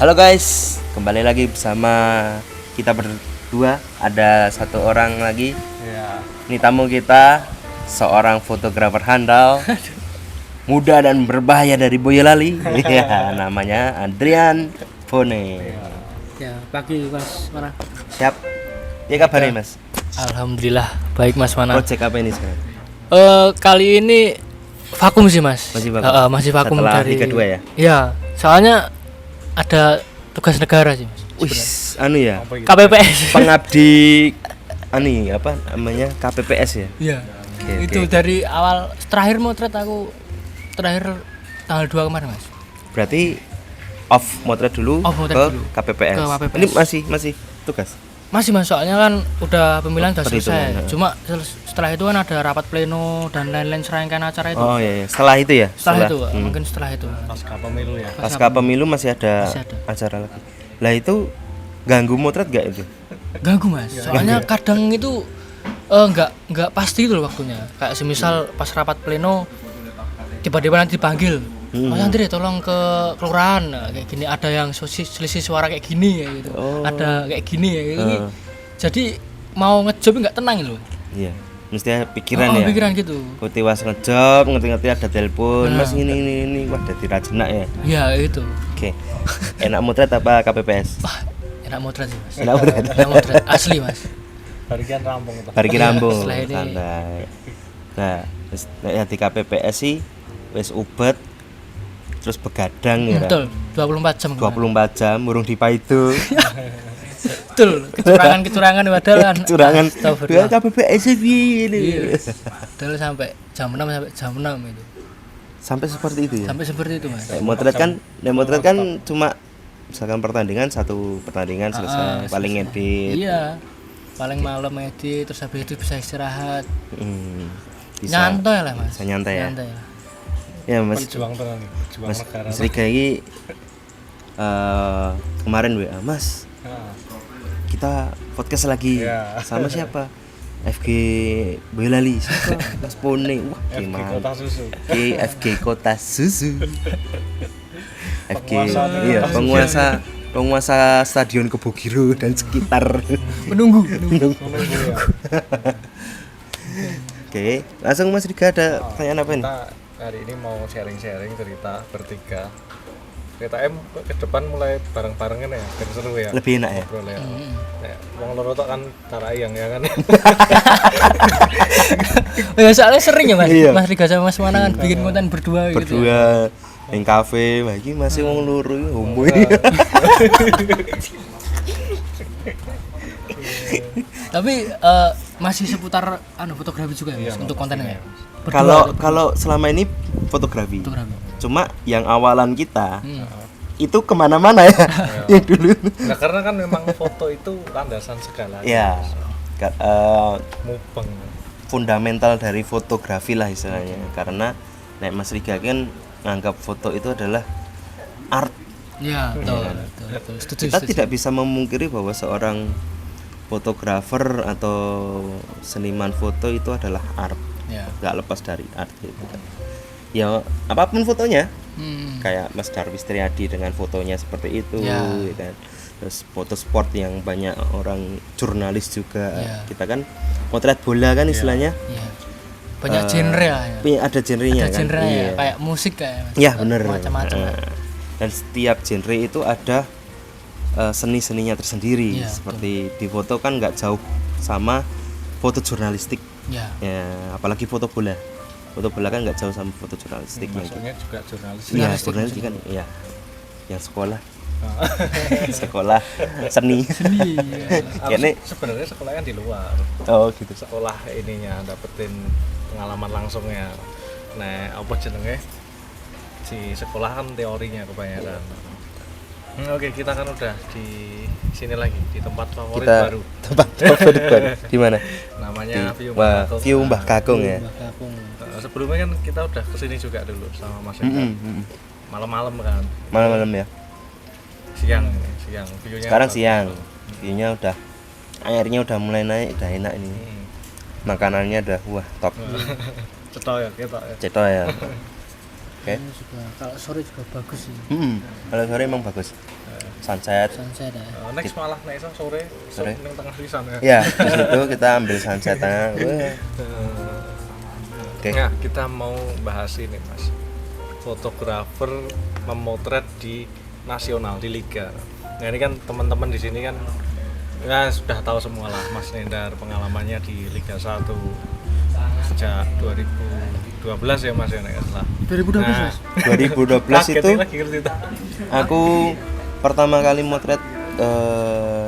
Halo guys, kembali lagi bersama kita berdua. Ada satu orang lagi. Ya. Ini tamu kita, seorang fotografer handal, muda dan berbahaya dari Boyolali. Ya, namanya Adrian Bone. Ya, pagi Mas Mana. Siap. Ya kabarnya Mas? Alhamdulillah baik Mas Mana. Project apa ini sekarang? Kali ini vakum sih Mas. Masih vakum? Masih vakum Setelah dari Liga 2 ya? Iya, soalnya ada tugas negara sih Mas. Wih, anu ya. KPPS. Pengabdi apa namanya? KPPS ya? Iya. Oke, Itu oke. dari awal terakhir motret aku terakhir tanggal 2 kemarin Mas. Berarti off motret dulu Off motret ke dulu. KPPS. Ke KPPS. Ini masih tugas. Masih Mas, soalnya kan udah pemilihan udah Perhitungan, selesai. Cuma setelah itu kan ada rapat pleno dan lain-lain serangkaian acara itu. Oh iya, iya. Setelah itu ya? Setelah itu, mungkin setelah itu. Pasca pemilu ya. Pasca pemilu masih ada Masih ada. acara lagi. Lah itu ganggu motret gak itu? Ganggu Mas, soalnya kadang itu nggak pasti itu loh waktunya. Kayak semisal pas rapat pleno tiba-tiba nanti dipanggil, Mas Andri tolong ke kelurahan. Nah, kayak gini ada yang selisih suara kayak gini ya gitu. Oh. Ada kayak gini ya gini. Jadi mau ngejob nggak tenang gitu. Iya. Mesti pikiran ya. Pikiran gitu. Kutiwas ngejob, ngerti-ngerti ada telepon, Mas ini. Wah, dadi rajenak ya. Ya itu. Oke. Enak motret apa KPPS? Wah, enak motret sih Mas. Enak motret. Enak motret asli Mas. Barikan rampung itu. Bariki Iya, rambung. setelah ini. Santai. Nah, wis nek di KPPS sih wis ubet terus begadang ya. Betul, 24 jam. 24 jam urung dipaido. Betul, kecurangan padahal kan. Curangan. Astagfirullah. KPPS ini. Iya. Padahal sampai jam 6 sampai jam 6 itu. Sampai seperti itu ya. Sampai seperti itu Mas. Motret kan cuma misalkan satu pertandingan selesai, paling edit. Iya. Paling malam edit terus habis itu bisa istirahat. Bisa Nyantai lah Mas. bisa nyantai ya. Nyantai lah. Ya Mas, Berjuang tenan nih, berjuang Mas negara. Mas Riga ini kemarin WA, Mas, Nah, kita podcast lagi Iya. sama siapa? FG Boyolali, siapa? Mas Pone. Wah, FG gimana? Kota Susu. FG Kota Susu. FG Penguasa iya, penguasa Stadion Kebogiro dan sekitar. Menunggu. Menunggu ya. Oke, langsung Mas Riga ada pertanyaan apa nih? Kita hari ini mau sharing-sharing cerita bertiga. Kita ke depan mulai bareng-barengan ya, biar seru ya. Lebih enak ya? Ngobrol ya. Nek wong loro tok kan tarayang ya kan. Ya soalnya sering ya Mas. Iya. Mas Riga sama Mas Mana kan bikin konten berdua gitu. Berdua yang kafe, lagi masih wong loro iki homo ini. Tapi masih seputar fotografi juga ya Mas untuk kontennya. Kalau selama ini fotografi. Fotografi. Cuma yang awalan kita itu kemana-mana ya, yang dulu. Nah, karena kan memang foto itu landasan segalanya. Ya, Mubeng. fundamental dari fotografi lah istilahnya. Karena nek Mas Riga kan nganggap foto itu adalah art. Iya, betul. Setuju. Kita tidak bisa memungkiri bahwa seorang fotografer atau seniman foto itu adalah art. Ya. Nggak lepas dari art gitu kan. Ya apapun fotonya, kayak Mas Darwis Triadi dengan fotonya seperti itu, Ya. ya kan. Terus foto sport yang banyak orang jurnalis juga. Ya. Kita kan potret bola kan istilahnya. Iya. Banyak genre lah ya. Ada genrenya Ada kan. genre Iya. ya, kayak musik kayak Mas. Ya bener. Macam-macam. Dan setiap genre itu ada seni-seninya tersendiri. Iya, Seperti di foto kan nggak jauh sama foto jurnalistik. Ya. Ya, apalagi foto bola. Foto bola kan nggak jauh sama foto jurnalistik. Masuknya juga jurnalis. Iya, jurnalistik kan, iya. Yang sekolah, sekolah seni. Iya. Kayaknya, Sebenarnya sekolahnya di luar. oh gitu. Sekolah ininya dapetin pengalaman langsungnya. Nah, apa jenenge? Si sekolah kan teorinya kebanyakan. Oke, kita kan udah di sini lagi di tempat favorit Kita baru. tempat favorit baru. Di mana? Namanya View Wah, Mbah Kakung. View Mbah Kakung ya. Sebelumnya kan kita udah kesini juga dulu sama Mas Eka. Malam-malam kan. Malam-malam ya. Siang view-nya Sekarang bagus. siang. View-nya udah, airnya udah mulai naik, udah enak ini. Makanannya udah wah top. Cetok ya kita ya. Cetok ya. Oke. Juga kalau sore juga bagus sih. Kalau sore emang bagus. Sunset. Sunset ya. Next malah nek iso sore Sore. ning tengah pisan ya. Ya, di situ kita ambil sunsetnya. Oke. Nah, kita mau bahas ini Mas. Fotografer memotret di nasional di liga. Nah, ini kan teman-teman di sini kan ya sudah tahu semua lah Mas Nendar pengalamannya di Liga 1 sejak 2012 ya Mas ya nek salah. 2012 Mas. 2012 itu lagi ngerti tak? aku pertama kali motret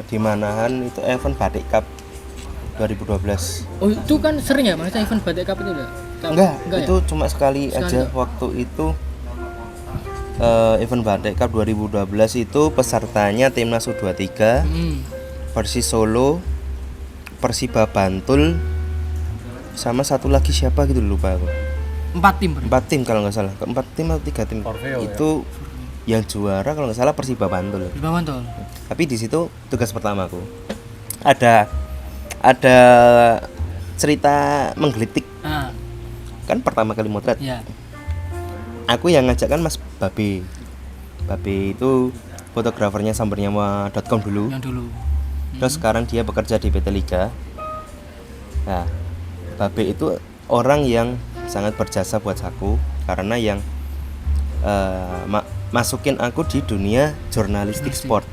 di Manahan itu event Batik Cup 2012. Oh, itu kan sering ya Mas event Batik Cup itu udah? Enggak, ya? itu cuma sekali Sekali aja ya? waktu itu. Event Batik Cup 2012 itu pesertanya Timnas U23, Persis Solo, Persiba Bantul, sama satu lagi siapa gitu lupa aku. 4 tim berarti. 4 tim kalau nggak salah, 4 tim atau 3 tim. Orfeo, Itu yang juara kalau nggak salah Persiba Bantul. Di bawah tuh. Tapi di situ tugas pertamaku ada cerita menggelitik. Ah, Kan pertama kali motret. ya. Aku yang ngajak kan Mas Babe. Babe itu fotografernya sambernyawa.com dulu. Yang dulu. Terus sekarang dia bekerja di PT Liga. Nah, Babe itu orang yang sangat berjasa buat aku karena yang masukin aku di dunia jurnalistik sport.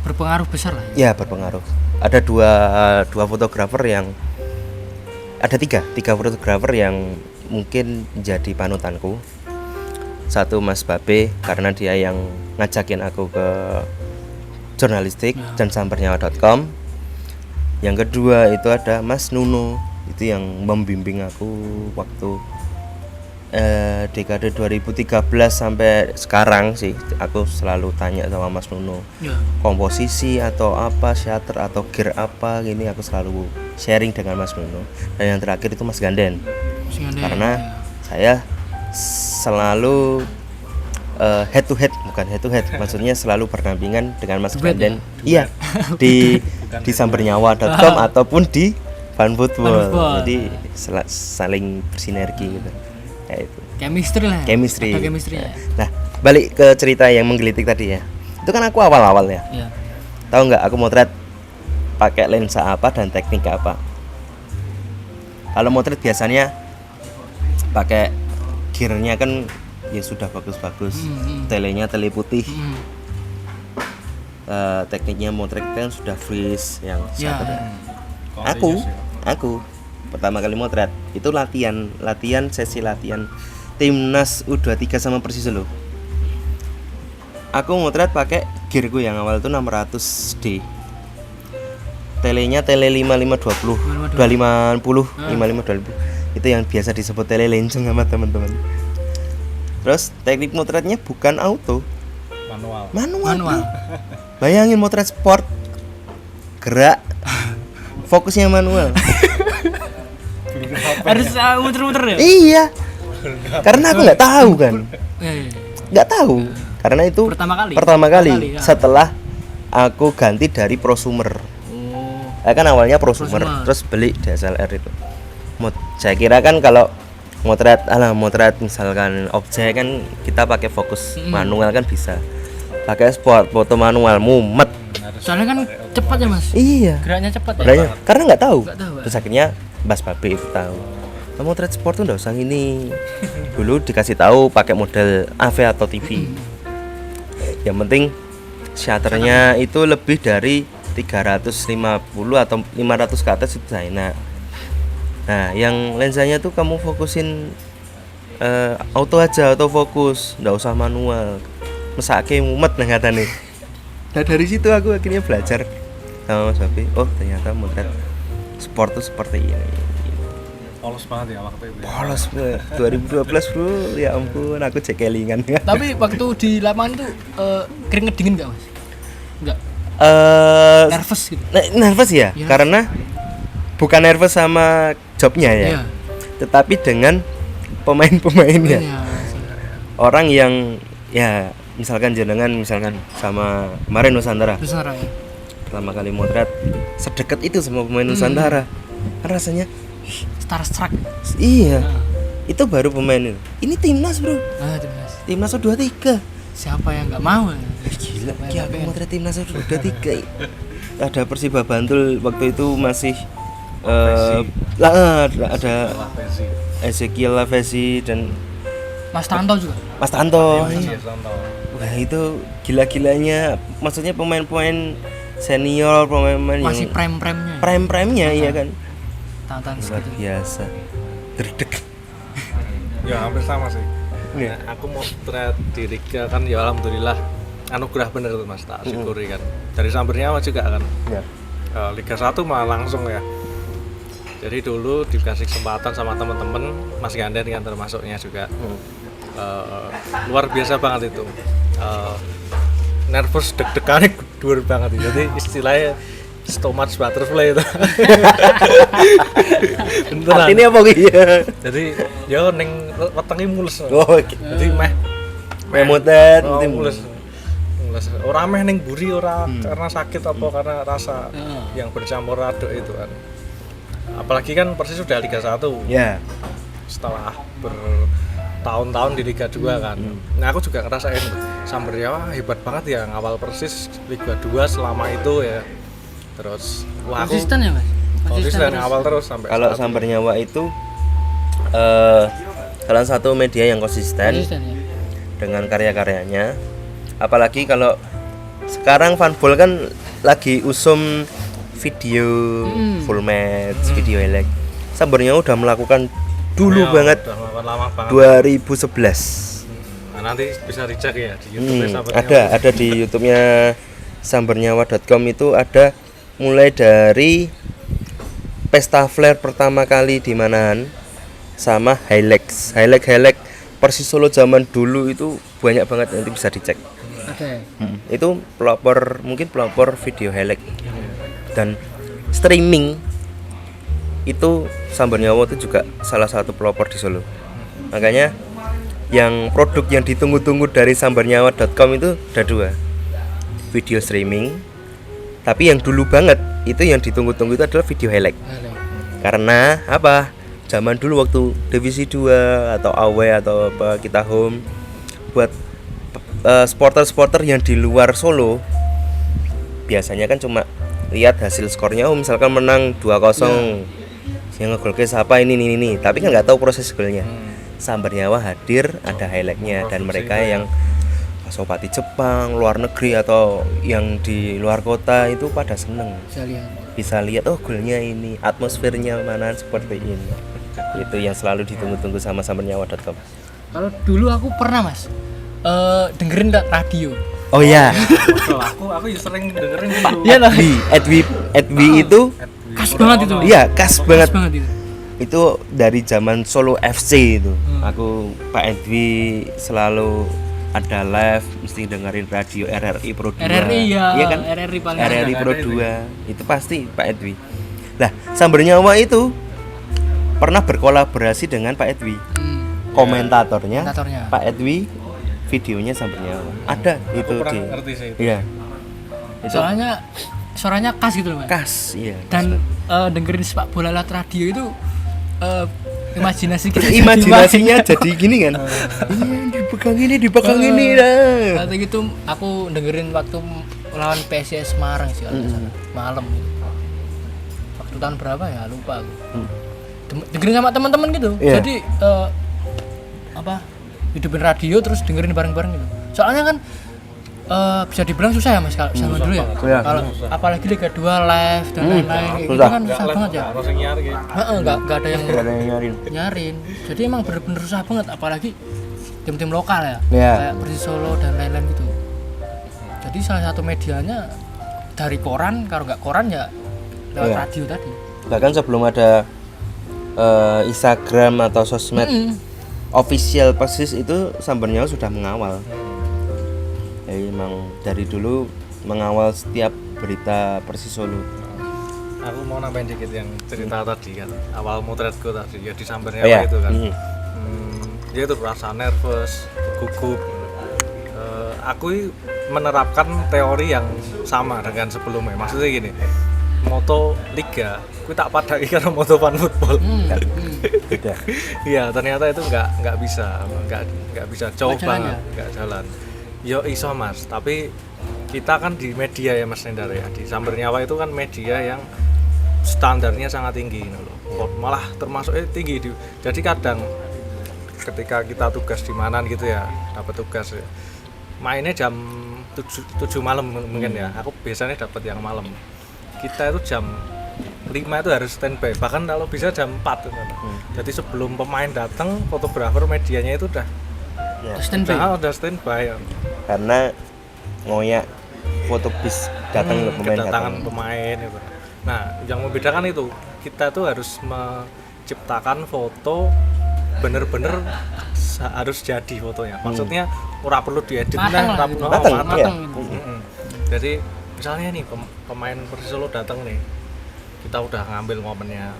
Berpengaruh besar lah ya. Ya, berpengaruh. Ada dua fotografer yang tiga fotografer yang mungkin jadi panutanku. Satu Mas Babe karena dia yang ngajakin aku ke jurnalistik dan sambernyawa.com. Yang kedua itu ada Mas Nuno, itu yang membimbing aku waktu dekade 2013 sampai sekarang sih. Aku selalu tanya sama Mas Nuno Ya. komposisi atau apa, shutter atau gear apa gini, aku selalu sharing dengan Mas Nuno. Dan yang terakhir itu Mas Ganden. Karena saya selalu head to head, maksudnya selalu berdampingan dengan Mas Duet Ganden. Iya, di sambernyawa.com ataupun di Fan Football. Jadi saling bersinergi gitu. Kayak itu. Chemistry lah. Chemistry. Ada chemistry ya. Nah, balik ke cerita yang menggelitik tadi ya. Itu kan aku awal-awal ya. Ya. Tahu nggak aku motret pakai lensa apa dan teknik apa? Kalau motret biasanya pakai gearnya kan ya sudah bagus-bagus. Telenya tele putih. Tekniknya motret kan sudah freeze yang Ya. Aku pertama kali motret itu sesi latihan Timnas U23 sama Persis Solo. Aku motret pakai gearku yang awal itu 600D. Telenya tele 5520, 250, 5520. Itu yang biasa disebut tele lenceng sama teman-teman. Terus teknik motretnya bukan auto, manual. Bayangin motret sport gerak fokusnya manual. Harus muter-muter ya? Iya. Karena aku nggak tahu kan. Ya. Nggak tahu. Karena itu pertama kali Ya. setelah aku ganti dari prosumer. Oh. Kan awalnya prosumer, terus beli DSLR itu. Saya kira kan kalau motret misalkan objek kan kita pakai fokus manual kan bisa. Pakai sport foto manual mumet. Soalnya kan cepat ya Mas. Iya. Geraknya cepat ya. Makanya, karena nggak tahu. Nggak tahu, Terus akhirnya Mas Babe itu tahu. Kamu motret sport tuh nggak usah ini. Dulu dikasih tahu pakai model AV atau TV. Yang penting shutternya itu lebih dari 350 atau 500 ke atas itu saya enak. Nah, yang lensanya tuh kamu fokusin auto aja, autofokus, nggak usah manual. Mesake mumet nang katane. Nah, dari situ aku akhirnya belajar sama Mas Babe. Oh, ternyata motret sport tuh seperti ini. Polos banget ya waktu itu. Polos banget. 2012 bro, ya ampun, aku cekelingan. Tapi waktu di lapangan itu keringet dingin nggak Mas? Nggak. Nervous gitu. Nervous ya? Ya. Karena bukan nervous sama jobnya ya, Iya. tetapi dengan pemain-pemainnya. Iya. Orang yang ya misalkan sama kemarin Nusantara. Nusantara ya. Pertama kali motret sedekat itu sama pemain Nusantara. Kan rasanya Starstruck. iya. Itu baru pemain itu. Ini timnas, Bro. Timnas. Timnas U23. Siapa yang nggak mau? Gila, ya aku motret timnas U23. Ada Persiba Bantul waktu itu masih ada Lavezzi. Ezekiel Lavezzi dan Mas Tanto juga. Mas Tanto. Iya, contoh. Wah, itu gila-gilanya. Maksudnya pemain-pemain senior, pemain-pemain Masih yang prime-nya. prime-nya iya kan. Tantan Luar segitu. biasa. Derdek. Ya hampir sama sih. Iya. Nah, aku mau motret di Liga kan ya alhamdulillah anugerah bener tuh Mas, tak syukuri kan. Dari Sambernya juga kan. Ya. Liga 1 malah langsung ya. Jadi dulu dikasih kesempatan sama temen-temen, Mas Ganden kan termasuknya juga. Luar biasa banget itu. Nervous deg-degannya dur banget. Jadi istilahnya so much butterfly itu. Beneran. Artinya apa iya? Jadi yo ning wetenge mulus. Oh, Jadi meh memutet, mulus. Ora meh ning buri ora karena sakit apa karena rasa yang bercampur aduk itu kan. Apalagi kan Persis sudah Liga 1. Ya. Setelah bertahun-tahun di Liga 2 kan. Nah, aku juga ngerasain Sambernya wah hebat banget ya ngawal Persis Liga 2 selama itu ya. Terus wah aku Konsisten ya, Mas? konsisten terus. ngawal terus sampai Kalau saat ini. Sambar Nyawa itu salah satu media yang konsisten Konsisten ya. dengan karya-karyanya. Apalagi kalau sekarang Fanball kan lagi usum video full match, video elek. Sambar Nyawa udah melakukan dulu Ya, banget udah melakukan lama banget. 2011. Nah, nanti bisa dicek ya di YouTube Sambernya. Ada di YouTube-nya sambarnyawa.com itu ada mulai dari Pesta Flare pertama kali di Manahan sama Highlights Persis Solo zaman dulu itu banyak banget, nanti bisa dicek. Oke. Itu mungkin pelopor video highlight dan streaming itu Sambarnyawa itu juga salah satu pelopor di Solo. Makanya yang produk yang ditunggu-tunggu dari sambarnyawa.com itu ada dua, video streaming. Tapi yang dulu banget itu yang ditunggu-tunggu itu adalah video highlight. Karena apa? Zaman dulu waktu Divisi 2 atau AW atau apa kita home buat supporter yang di luar Solo biasanya kan cuma lihat hasil skornya, misalkan menang 2-0 yang ngegolke siapa ini, tapi kan nggak tahu proses golnya. Sambarnyawa hadir, ada highlightnya, dan mereka yang Pasopati Jepang, luar negeri atau yang di luar kota itu pada seneng bisa lihat oh golnya ini, atmosfernya mana seperti ini. Itu yang selalu ditunggu-tunggu sama Sambarnyawa.com. Kalau dulu aku pernah, Mas, dengerin radio. Oh ya, aku sering dengerin dulu. Iya lah. Edwi itu Khas banget itu. iya khas banget. itu. Itu dari zaman Solo FC itu. Aku Pak Edwi selalu ada live, mesti dengerin radio RRI Pro 2. RRI ya, Iya kan? RRI paling RRI ada. Pro Ada 2. Itu pasti Pak Edwi. Lah, Sambarnyawa itu pernah berkolaborasi dengan Pak Edwi. Komentatornya Pak Edwi, videonya Sambarnyawa. Ada itu kurang di. ngerti sih itu. Iya. Itu Soalnya suaranya khas gitu loh, Mas. khas, iya. Dan dengerin sepak bola lewat radio itu imajinasi kita Imajinasinya jadi gini kan. Iya, dipegang ini lah. Waktu itu aku dengerin waktu lawan PSIS Semarang sih kalau nggak salah. Malam gitu. Waktu tahun berapa ya lupa aku. Dengerin sama teman-teman gitu. Iya. Jadi hidupin radio terus dengerin bareng-bareng gitu. Soalnya kan bisa dibilang susah ya, Mas, kalau zaman dulu ya. Iya. Kalau apalagi Liga 2 live dan lain-lain itu susah. kan susah banget ya. Harus nyari gitu. Nggak ada yang Gak ada yang nyariin. nyarin. Jadi emang bener-bener susah banget, apalagi tim-tim lokal ya, Iya. kayak Persis Solo dan lain-lain gitu. Jadi salah satu medianya dari koran, kalau nggak koran ya lewat Iya. radio tadi. Bahkan sebelum ada Instagram atau sosmed official Persis itu Sambarnyawa sudah mengawal. Jadi emang dari dulu mengawal setiap berita Persis Solo. Aku mau nambahin dikit yang cerita tadi kan, awal motretku tadi ya di Sambarnyawa Oh, iya. itu kan. Ya itu rasa nervous, gugup. Aku menerapkan teori yang sama dengan sebelumnya. Maksudnya gini, moto liga aku tak padai karo moto fan football. Beda. Iya, ternyata itu nggak bisa jauh Nggak jalan banget, nggak jalan. Yo iso Mas, tapi kita kan di media ya Mas Nendar ya, di Samber Nyawa itu kan media yang standarnya sangat tinggi gitu loh. Malah termasuk tinggi jadi kadang ketika kita tugas di mana gitu ya, dapat tugas ya, mainnya jam 7 malam mungkin ya, aku biasanya dapat yang malam. Kita itu jam 5 itu harus standby, bahkan kalau bisa jam 4 gitu. Jadi sebelum pemain datang, fotografer medianya itu udah Standby. udah standby ya. Karena ngoyak foto bis datang ke pemain kedatangan datang. pemain itu. Nah, yang membedakan itu kita tuh harus menciptakan foto bener-bener harus jadi fotonya. Maksudnya ora perlu diedit Matang lah ora gitu. perlu Matang, matang. iya. Jadi misalnya nih pemain Persisolo datang nih, kita udah ngambil momennya,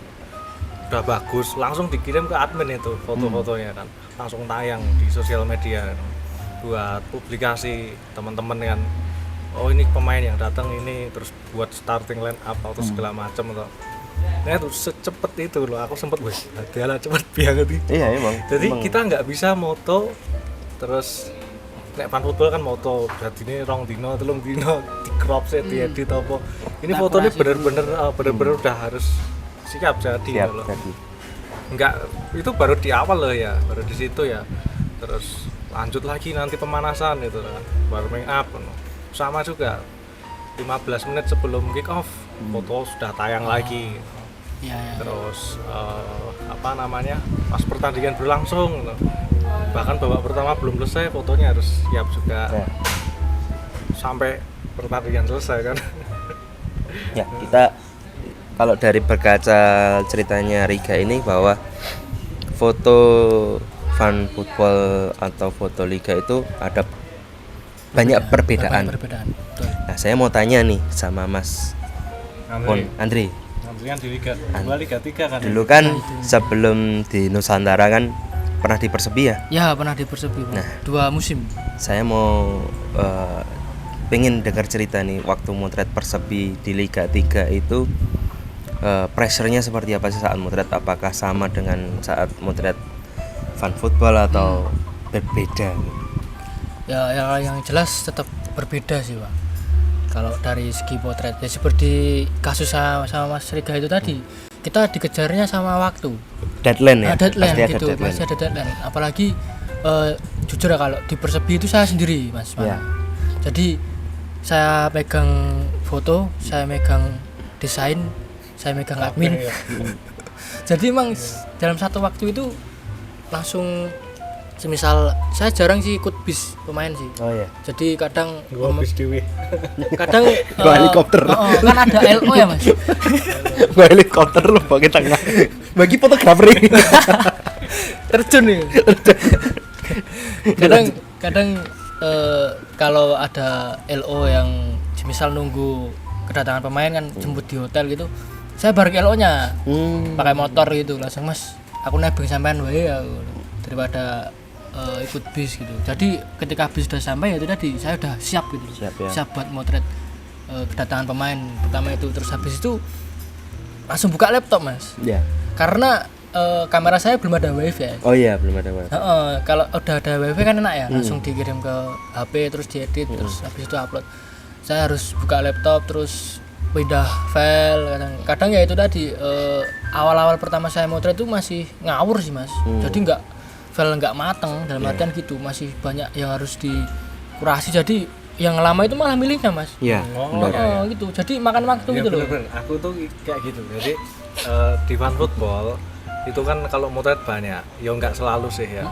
udah bagus, langsung dikirim ke admin itu foto-fotonya kan, langsung tayang di sosial media buat publikasi teman-teman kan. Oh ini pemain yang datang ini, terus buat starting line up atau segala macam atau nah itu secepat itu loh, aku sempet wes adalah cepet banget nih. Iya emang. Jadi emang. kita nggak bisa moto terus nek fan football kan moto berarti ini rong dino telung dino di crop set diedit apa ini Tak fotonya kurasi bener-bener udah harus siap jadi Siap loh. jadi. Enggak, itu baru di awal loh ya, baru di situ ya. Terus lanjut lagi nanti pemanasan itu kan, warming up sama juga 15 menit sebelum kick off foto sudah tayang lagi. Iya, iya. Terus apa namanya, pas pertandingan berlangsung bahkan babak pertama belum selesai fotonya harus siap juga Ya. sampai pertandingan selesai kan. Ya, kita kalau dari berkaca ceritanya Riga ini bahwa foto fan football atau foto liga itu ada banyak perbedaan. Perbedaan. Betul. Nah, saya mau tanya nih sama Mas Pon Andri. Nanti kan di Liga 2, Liga 3 kan. Dulu kan sebelum di Nusantara kan pernah di Persepi ya. Ya, pernah di Persepi, Bang. Nah. 2 musim. Saya mau pengen dengar cerita nih waktu motret Persepi di Liga 3 itu pressure-nya seperti apa sih saat motret? Apakah sama dengan saat motret fan football atau berbeda? Ya, yang jelas tetap berbeda sih, Pak. Kalau dari segi potret ya seperti kasus sama Mas Riga itu tadi, kita dikejarnya sama waktu. Deadline ya? Deadline Pasti ada gitu, deadline. masih ada deadline. Apalagi jujur ya, kalau di Persepi itu saya sendiri, Mas. Ya. Jadi saya megang foto, saya megang desain, saya megang admin. Iya. Jadi emang dalam satu waktu itu langsung, semisal saya jarang sih ikut bis pemain sih. Oh ya. Jadi kadang Gua bis dewe. kadang Gua helikopter. kan ada LO ya, Mas. Gua helikopter lu bagi tengah. Bagi fotografer ini. Terjun nih. kadang kalau ada LO yang misal nunggu kedatangan pemain kan, jemput di hotel gitu, saya bareng LO-nya pakai motor gitu, langsung Mas aku nebeng sampean wae aku, daripada ikut bis gitu. Jadi ketika bis sudah sampai ya itu tadi saya udah siap gitu, Siap, ya. siap buat motret kedatangan pemain pertama itu. Terus habis itu langsung buka laptop, Mas, Ya. karena kamera saya belum ada wifi ya. Oh iya, belum ada Pak. Kalau udah ada wifi kan enak ya, langsung dikirim ke HP terus diedit, terus habis itu upload. Saya harus buka laptop terus pindah file. Kadang ya itu tadi awal-awal pertama saya motret itu masih ngawur sih, Mas. Jadi file nggak mateng dalam artian gitu, masih banyak yang harus dikurasi. Jadi yang lama itu malah milihnya, Mas. Iya. Oh, benar. Gitu. Jadi makan waktu Iya, gitu loh. bener-bener. Aku tuh kayak gitu. Jadi di fan football itu kan kalau motret banyak, ya nggak selalu sih ya.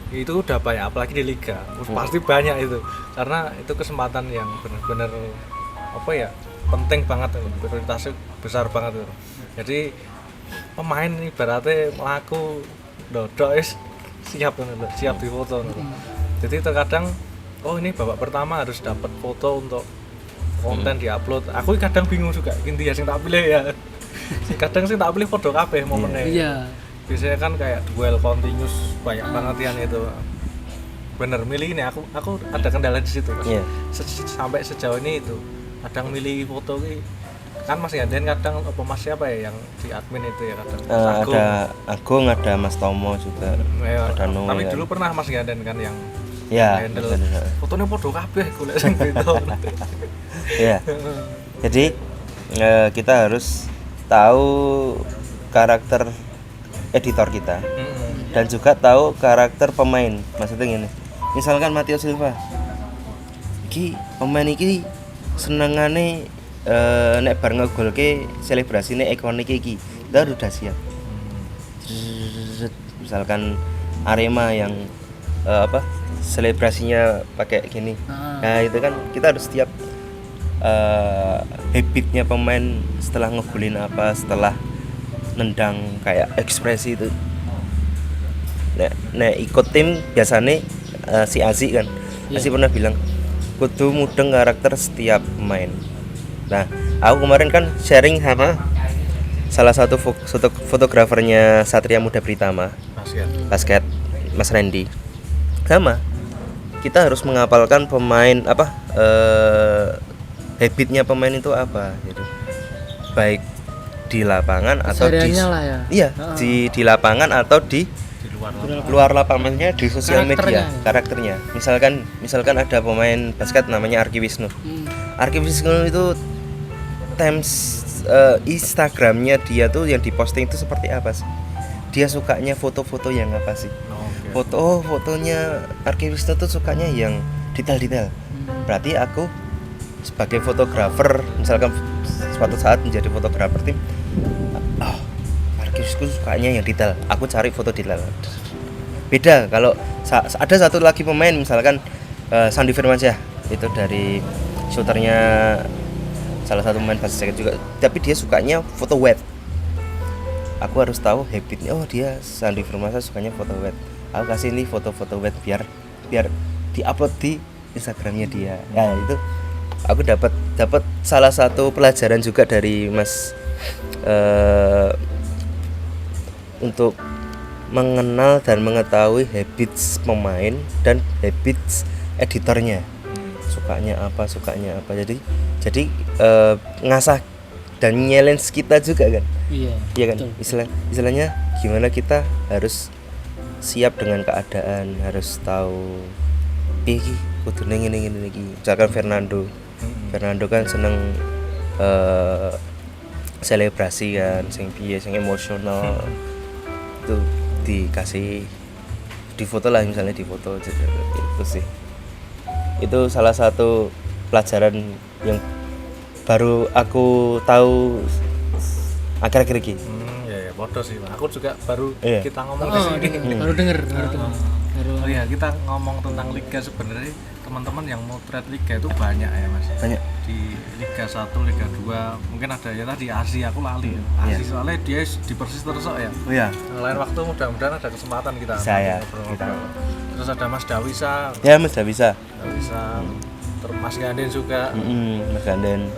Itu udah banyak, apalagi di liga. Pasti banyak itu. Karena itu kesempatan yang benar-benar apa ya? Penting banget, prioritasnya besar banget itu. Jadi pemain ibaratnya melaku dodok siap di foto. Jadi terkadang oh ini babak pertama harus dapat foto untuk konten diupload. Aku kadang bingung juga inti ya sing tak pilih ya. Kadang sih tak pilih foto kabeh momennya. Iya. Biasanya kan kayak duel continuous banyak banget yang itu. Bener milih ini aku ada kendala di situ, Mas. Iya. Sampai sejauh ini itu kadang milih foto ini kan Mas Ganden kadang apa Mas siapa ya yang di admin itu ya kadang Ada Agung, ada Mas Tomo juga. Ya, ada Noe tapi kan. dulu pernah Mas Ganden kan yang Ya, handle Mas Ganden, fotonya podo kabeh golek sing beda. ya. Jadi kita harus tahu karakter editor kita dan juga tahu karakter pemain. Maksudnya gini, misalkan Matteo Silva, iki pemain iki senengane nek bar ngegolke selebrasine ikonik iki, kita udah siap. Misalkan Arema yang selebrasinya pakai gini, nah itu kan kita harus siap. Habitnya pemain setelah ngegolin apa, setelah nendang kayak ekspresi itu. Nek ikut tim biasanya si Azi kan, Azi pernah bilang kudu mudeng karakter setiap pemain. Nah, aku kemarin kan sharing sama salah satu fotografernya Satria Muda Pritama basket, Mas Randy. Sama, kita harus menghafalkan pemain habitnya pemain itu apa gitu, baik di lapangan atau iya di lapangan atau di luar lapangannya, di sosial media karakternya. Misalkan ada pemain basket namanya Arki Wisnu. Arki Wisnu itu Instagramnya dia tuh yang diposting itu seperti apa sih? Dia sukanya foto-foto yang apa sih? Fotonya Arki Wisnu tuh sukanya yang detail-detail. Berarti aku sebagai fotografer, misalkan suatu saat menjadi fotografer tim, Arki Wisnu sukanya yang detail, aku cari foto detail. Beda kalau ada satu lagi pemain misalkan Sandi Firmansyah, itu dari shooternya salah satu pemain basket juga, tapi dia sukanya foto wet. Aku harus tahu habitnya. Oh, dia Sandi Firmansyah sukanya foto wet, aku kasih ini foto-foto wet biar diupload di Instagramnya dia. Nah itu aku dapat salah satu pelajaran juga dari Mas untuk mengenal dan mengetahui habits pemain dan habits editornya, sukanya apa. Jadi ngasah dan challenge kita juga kan. Iya kan, istilahnya gimana kita harus siap dengan keadaan, harus tahu iki kudune ngene iki. Misalkan Fernando kan seneng selebrasi kan, sing piye, sing emosional. Itu dikasih di foto lah, misalnya di foto itu sih. Itu salah satu pelajaran yang baru aku tahu akhir-akhir ini. Ya bodoh sih, aku juga baru kita ngomong di sini. Baru denger. Oh iya, kita ngomong tentang liga, sebenarnya teman-teman yang mau trade liga itu banyak ya Mas. Banyak. Di Liga 1, Liga 2, mungkin ada ya tadi Asia, aku lali. Asia soalnya dia di Persis terus ya. Oh iya. Lain waktu mudah-mudahan ada kesempatan kita. Saya. Terus ada Mas Dawisa. Ya, Mas Dawisa. Terus Mas Ganden juga. Mas Ganden.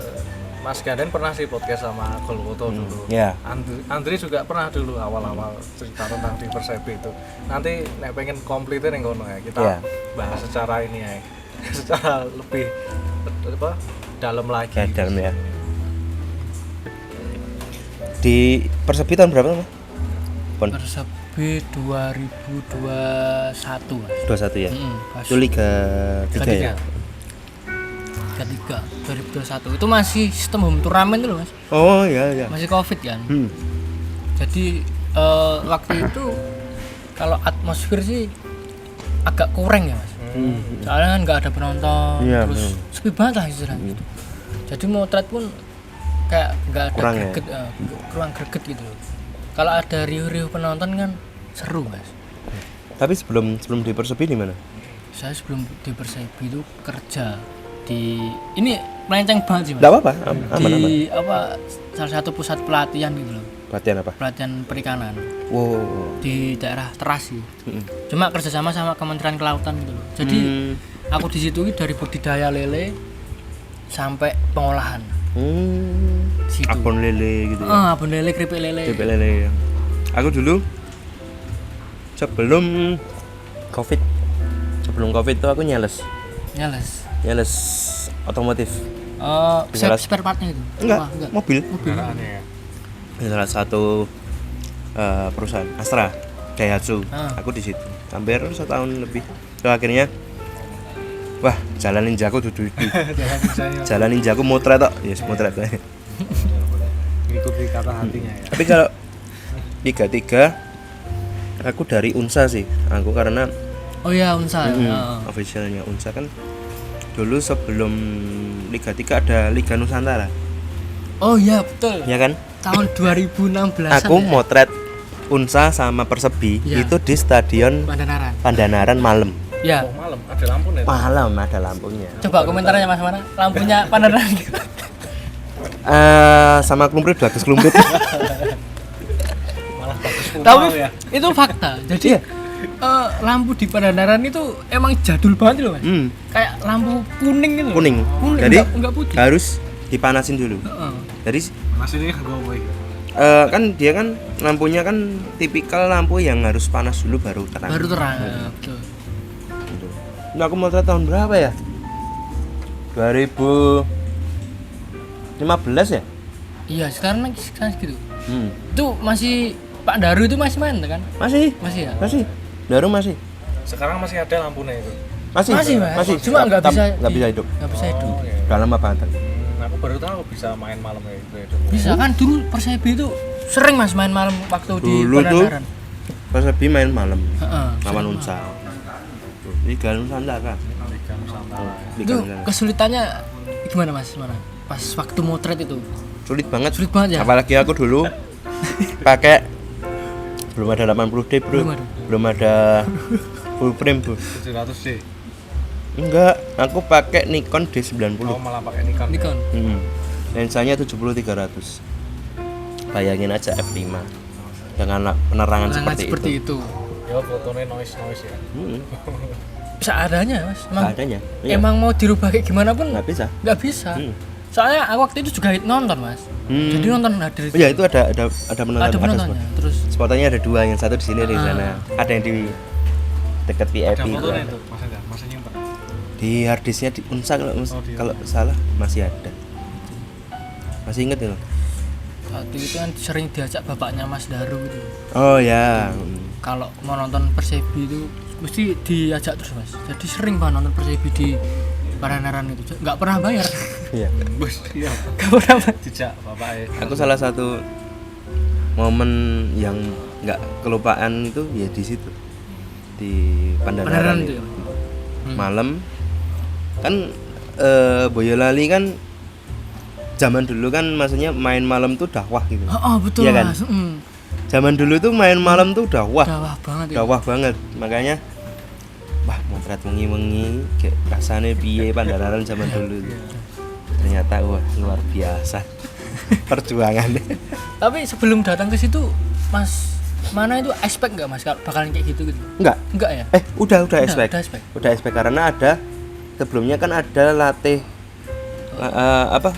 Mas Ganden pernah sih podcast sama Golwoto dulu. Ya. Andri juga pernah dulu awal-awal cerita tentang di Persepi itu. Nanti nek pengen komplitin yang ngono ya, kita bahas secara ini ya. Secara lebih dalam lagi. Ya, dalam ya. Di Persepi tahun berapa, Mas? Persepi 2021, Mas. 21 ya. Itu Liga 3 ya. 2021 itu masih sistem home turnamen dulu Mas. Oh iya. Masih Covid kan. Jadi waktu itu kalau atmosfer sih agak kurang ya Mas. Soalnya kan nggak ada penonton, terus sepi banget lah istilahnya. Jadi mau trade pun kayak nggak ada kurang greget gitu. Kalau ada riuh-riuh penonton kan seru Mas. Tapi sebelum di Persepi di mana? Saya sebelum di Persepi itu kerja di ini melenceng banget sih Mas. Enggak apa-apa, aman. Di salah satu pusat pelatihan gitu loh. Pelatihan apa? Pelatihan perikanan. Wow. Di daerah Terasi. Cuma kerjasama sama Kementerian Kelautan gitu loh. Jadi aku di situ dari budidaya lele sampai pengolahan. Situ. Abon lele gitu ya. Abon lele, keripik lele. Keripik lele. Aku dulu sebelum Covid tuh aku nyales otomotif Salah- spare partnya itu? Enggak, Wah, enggak. mobil. kendaraannya ya. Di salah satu perusahaan Astra Daihatsu. Aku di situ hampir 1 tahun lebih. So, akhirnya wah, jalan ninjaku dudu Jangan misalnya jalan ninjaku motret tok. Yes, motret. mengikuti kata hatinya ya. Tapi kalau 33 aku dari Unsa sih. Aku karena Oh iya, Unsa. officialnya Unsa kan dulu sebelum Liga 3 ada Liga Nusantara, Oh iya, betul. ya kan? Tahun 2016. Aku motret Unsa sama Persebi Ya. itu di Stadion Pandanaran. Pandanaran malam. Ya. Oh, malam ada lampu nih. Malam ada lampunya. Coba komentarnya Mas Mana? Lampunya Pandanaran. Sama klumprit bagus klumprit. Malah bagus Tapi ya. itu fakta. Jadi Iya. lampu di Pandanaran itu emang jadul banget loh, Mas. Kayak lampu kuning gitu. loh. Kuning. Kuning, Jadi enggak putih. harus dipanasin dulu. Heeh. Jadi Mas ini gue mau kan dia kan lampunya kan tipikal lampu yang harus panas dulu baru terang. Baru terang. Betul. Gitu. Nah, aku motret tahun berapa ya? 2015 ya? Iya, sekarang segitu. Hmm. Itu masih Pak Daru itu masih main kan? Masih. Masih ya? Masih. Daru masih. sekarang masih ada lampunya itu. Masih. Masih, Mas. Masih. Cuma nggak bisa nggak bisa hidup. Nggak bisa hidup. Oh, iya. Udah lama banget. Aku baru tahu bisa main malam kayak gitu itu. Bisa kan dulu Persebi itu sering Mas main malam waktu di Dulu tuh Pandanaran. Persebi main malam Heeh. lawan Unsa. Liga Nusantara. Liga Nusantara. Liga Itu Nusantara. kesulitannya gimana Mas? Mana? Pas waktu motret itu. Sulit banget. Sulit banget ya? Apalagi aku dulu pakai belum ada 80D, Bro. Belum ada. Belum ada full frame, Bro. 700D. Enggak, aku pakai Nikon D90. Oh, malah pakai Nikon. Nikon. Lensanya 70-300. Bayangin aja F5 dengan penerangan Sangat seperti itu. Ya fotonya noise ya. Bisa adanya Mas. Nggak adanya. Iya. Emang mau dirubah kayak gimana pun Nggak bisa. nggak bisa. Soalnya aku waktu itu juga nonton Mas. Jadi nonton hadir. Oh ya, itu ada penonton. Ada penontonnya. Terus Spotnya ada 2, yang satu di sini di sana. Ada yang di dekat Ada VIP. fotonya itu, Mas ada. Masih nyimpen. Di harddisknya di Unsa kalau di kalau salah masih ada. Masih inget ya? waktu itu kan sering diajak bapaknya Mas Daru gitu. Oh ya. Kalau mau nonton Persebi itu mesti diajak terus Mas. Jadi sering banget nonton Persebi di Pandanaran itu. Nggak pernah bayar. Iya. Bos, iya. Nggak pernah bayar. Dijak bapak ya. Aku salah satu momen yang nggak kelupaan itu ya di situ, di Pandanaran itu itu. ya? Malam kan Boyolali kan zaman dulu kan maksudnya main malam tuh dakwah gitu. Oh, betul Iya kan? Mas. Zaman dulu tuh main malam tuh dakwah. Dawah banget ya. Dakwah banget. Makanya wah, motret wengi-wengi kayak rasane piye Pandanaran zaman dulu. Ternyata wah luar biasa perjuangannya. Tapi sebelum datang ke situ Mas Mana itu expect nggak Mas kalau bakalan kayak gitu gitu? Enggak ya? Udah expect. Udah expect. Udah expect karena ada sebelumnya kan ada latih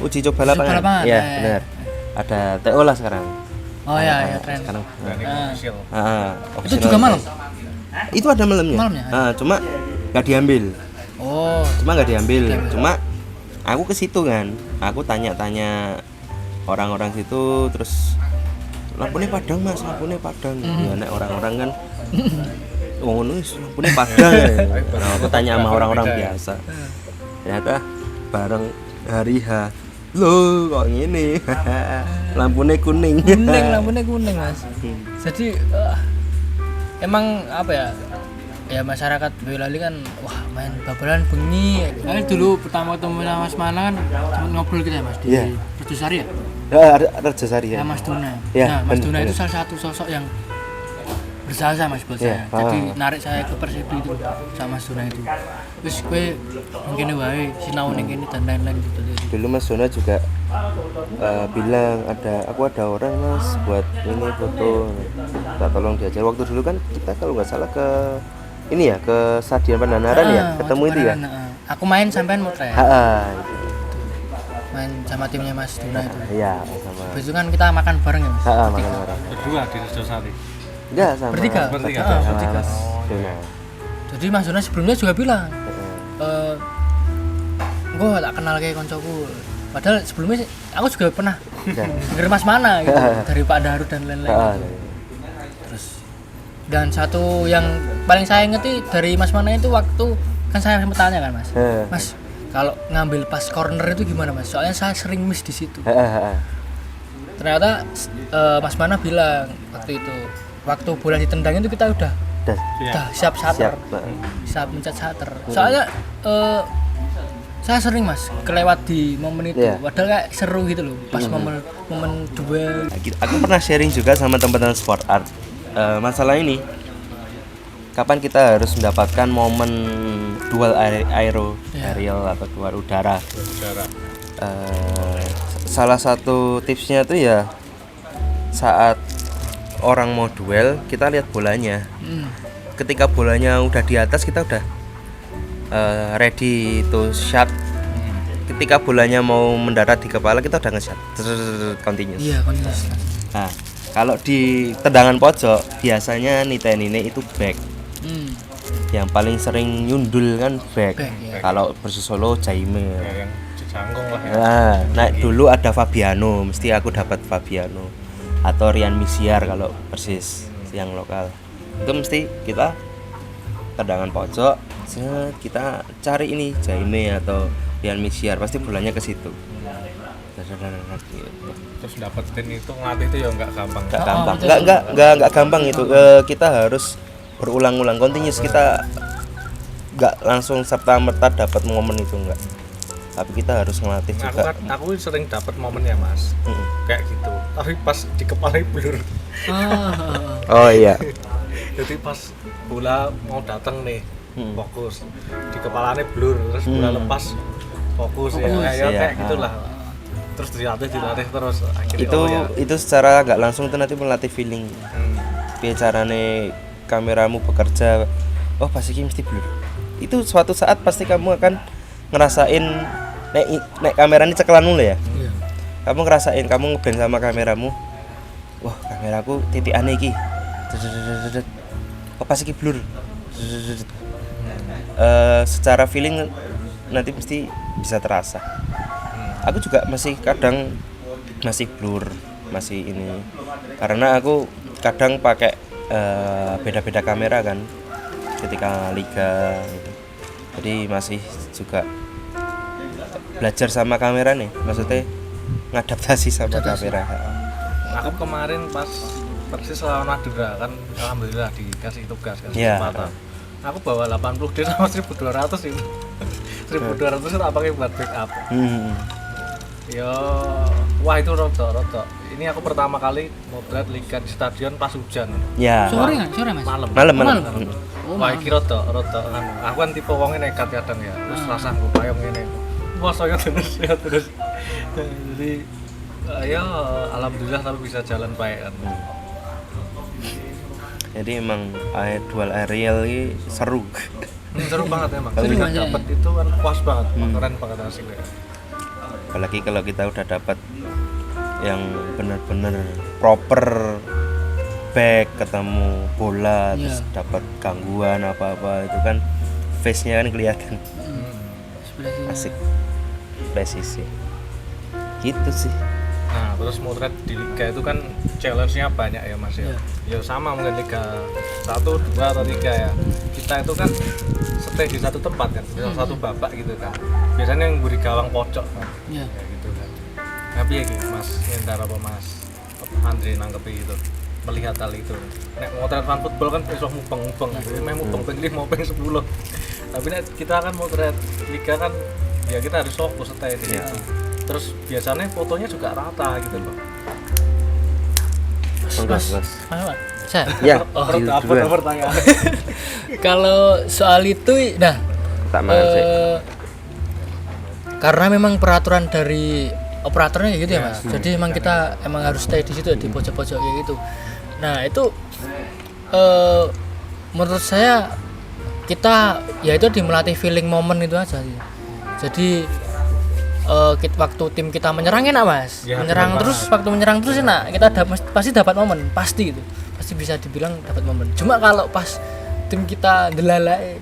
uji coba lapangan. Iya, benar. Ada TO lah sekarang. Oh ya, ya keren. Sekarang. Dan itu official. Itu official juga malam. Itu ada malamnya. Malamnya? Cuma nggak diambil. Oh, Nggak diambil. Cuma aku ke situ kan. Aku tanya-tanya orang-orang situ terus lampunya padang Mas, lampunya padang. Ya nek orang-orang kan wong ngono lampunya padang ya. Nah, aku tanya sama orang-orang biasa. Ternyata bareng hari H. Loh, kok gini? Lampunya kuning. lampunya kuning Mas. Jadi emang apa ya? Ya masyarakat Boyolali kan wah main babalan bengi. Kali dulu pertama ketemu sama Mas Mana kan cuma ngobrol kita ya Mas di Iya. Rejosari ya? Ya, ada Rejosari ya. Ya Mas Duna. Ya, Nah, Mas Duna bener. itu salah satu sosok yang berjasa Mas buat Iya, saya. Jadi narik saya ke Persebi itu sama Mas Duna itu. Terus gue mungkin wae sinau ning kene dan lain-lain gitu. Dulu Mas Dona juga bilang aku ada orang Mas buat ini foto. Kita tolong diajar. Waktu dulu kan kita kalau nggak salah ke ini ya ke Stadion Pandanaran ya, ketemu itu ya. Aku main sampean motret. Itu. Main sama timnya Mas Duna itu. Iya, sama. Habis itu kan kita makan bareng ya Mas. Makan orang. Berdua di Rejosari. Enggak sama. Bertiga? Bertiga. Sama Bertiga. Mas Dona. Jadi Mas Duna sebelumnya juga bilang gue tak kenal kayak koncoku. Padahal sebelumnya aku juga pernah Ya. denger Mas Mana gitu dari Pak Daru dan lain-lain gitu. Terus dan satu yang paling saya inget dari Mas Mana itu waktu kan saya sempat tanya kan Mas, Mas kalau ngambil pas corner itu gimana Mas? Soalnya saya sering miss di situ. Ternyata Mas Mana bilang waktu itu waktu bola ditendang itu kita udah siap shutter, siap mencet shutter. Soalnya saya sering Mas kelewat di momen itu, padahal kayak seru gitu loh pas momen duel. Aku pernah sharing juga sama teman-teman sport art masalah ini. Kapan kita harus mendapatkan momen dual aerial atau dual udara? Salah satu tipsnya tuh ya saat orang mau duel kita lihat bolanya. Ketika bolanya udah di atas kita udah ready to shot. Ketika bolanya mau mendarat di kepala kita udah nge-shot continuous. Iya, continuous. Nah, kalau di tendangan pojok biasanya nitenine itu back. Yang paling sering nyundul kan back. Ya. Kalau Persis Solo Jaime. Ya, yang Cicanggung lah ya. Nah, dulu ada Fabiano, mesti aku dapat Fabiano atau Rian Misiar kalau Persis yang lokal. Itu mesti kita tendangan pojok, kita cari ini Jaime atau Rian Misiar, pasti bolanya ke situ. Terus dapetin itu ngelatih itu ya nggak gampang. Nggak gampang itu. Kita harus berulang-ulang continuous, kita nggak langsung serta merta dapat momen itu enggak. Tapi kita harus ngelatih juga. Aku sering dapat momennya Mas. Kayak gitu. Tapi pas di kepala blur. Oh iya. Jadi pas bola mau datang nih, fokus. Di kepalanya blur, terus bola lepas fokus ya. Kayak gitulah. Terus dilatih terus akhirnya itu secara nggak langsung itu nanti melatih feeling. Biar carane kameramu bekerja, oh pasti mesti blur. Itu suatu saat pasti kamu akan ngerasain nek kameranya cekelan mulu ya. Iya. Kamu ngerasain, kamu ngeblend sama kameramu. Wah, kameraku titik aneh iki. Oh pasti blur. Secara feeling nanti mesti bisa terasa. Aku juga masih kadang masih blur, masih ini. Karena aku kadang pakai beda-beda kamera kan ketika liga gitu. Jadi masih juga belajar sama kamera nih, maksudnya ngadaptasi sama kamera. Aku kemarin pas Persis lawan Madura kan alhamdulillah dikasih tugas kan kesempatan. Aku bawa 80 D sama 1200 itu. 1200 itu tak pakai buat backup. Yo, wah itu rotok. Ini aku pertama kali motret liga di stadion pas hujan. Ya. Sore Mas? Malam. Wah iki rotok kan. Aku kan tipe wongnya nekat kadang ya. Terus rasa aku payung ngene. Wah saya terus. Jadi ya alhamdulillah tapi bisa jalan baik kan. Jadi emang dual aerial ini seru. Seru banget emang. Jadi dapat itu kan puas banget, keren banget hasilnya. Apalagi kalau kita udah dapat yang benar-benar proper back, ketemu bola, terus dapat gangguan apa-apa itu kan face-nya kan kelihatan. Asik. Presisi. Gitu sih. Nah, terus motret di liga itu kan challenge-nya banyak ya Mas ya. Ya sama mungkin liga 1, 2 atau 3 ya. Kita itu kan stay di satu tempat kan, misal satu babak gitu kan. Biasanya yang beri gawang pojok kan. Kayak gitu kan. Tapi ya gitu Mas, nyentar apa Mas Andre nangkepi itu, melihat hal itu. Nek motret fan football kan iso mubeng-mubeng. Jadi meh mubeng ping 5 ping 10. Tapi nek kita kan motret liga kan ya kita harus fokus stay di situ. Terus biasanya fotonya juga rata gitu loh. Mas. Saya. Ya, Apa pertanyaan? Kalau soal itu, nah, karena memang peraturan dari operatornya kayak gitu ya Mas. Jadi emang kita harus stay di situ di pojok-pojok kayak gitu. Nah itu menurut saya kita ya itu melatih feeling momen itu aja sih. Jadi waktu tim kita menyerang enak Mas, menyerang terus, waktu menyerang terus enak, kita pasti dapat momen, pasti itu, pasti bisa dibilang dapat momen. Cuma kalau pas tim kita delalai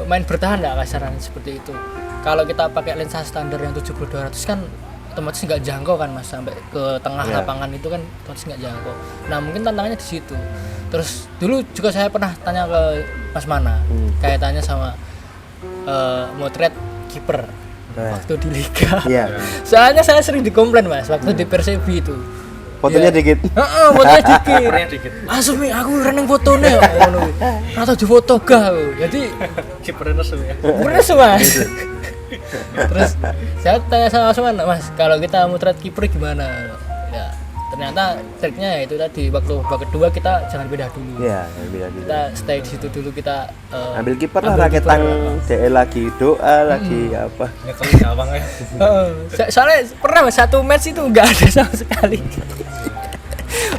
main bertahan nggak kasaran seperti itu. Kalau kita pakai lensa standar yang 70-200 kan otomatis nggak jangkau kan mas, sampai ke tengah lapangan itu kan otomatis nggak jangkau. Nah mungkin tantangannya di situ. Terus dulu juga saya pernah tanya ke Mas Mana, kayak tanya sama motret kiper waktu di liga. Soalnya saya sering dikomplain mas waktu di Persebi itu. Fotonya dikit. Fotonya dikit. Kipernya dikit. Langsung aku reneng fotone kok ngono. Rata di foto gak. Jadi Kipernya nesu ya. bener mas. Terus saya tanya sama Mas Mana, Mas, kalau kita motret kiper gimana? Ya, ternyata triknya ya itu tadi, waktu babak kedua kita jangan pindah dulu. Iya, beda dulu. Kita stay di situ dulu, kita Ambil kiper lah, raketan DE lagi doa lagi apa. Nyekelin gawang ya. Soalnya pernah mas, satu match itu nggak ada sama sekali.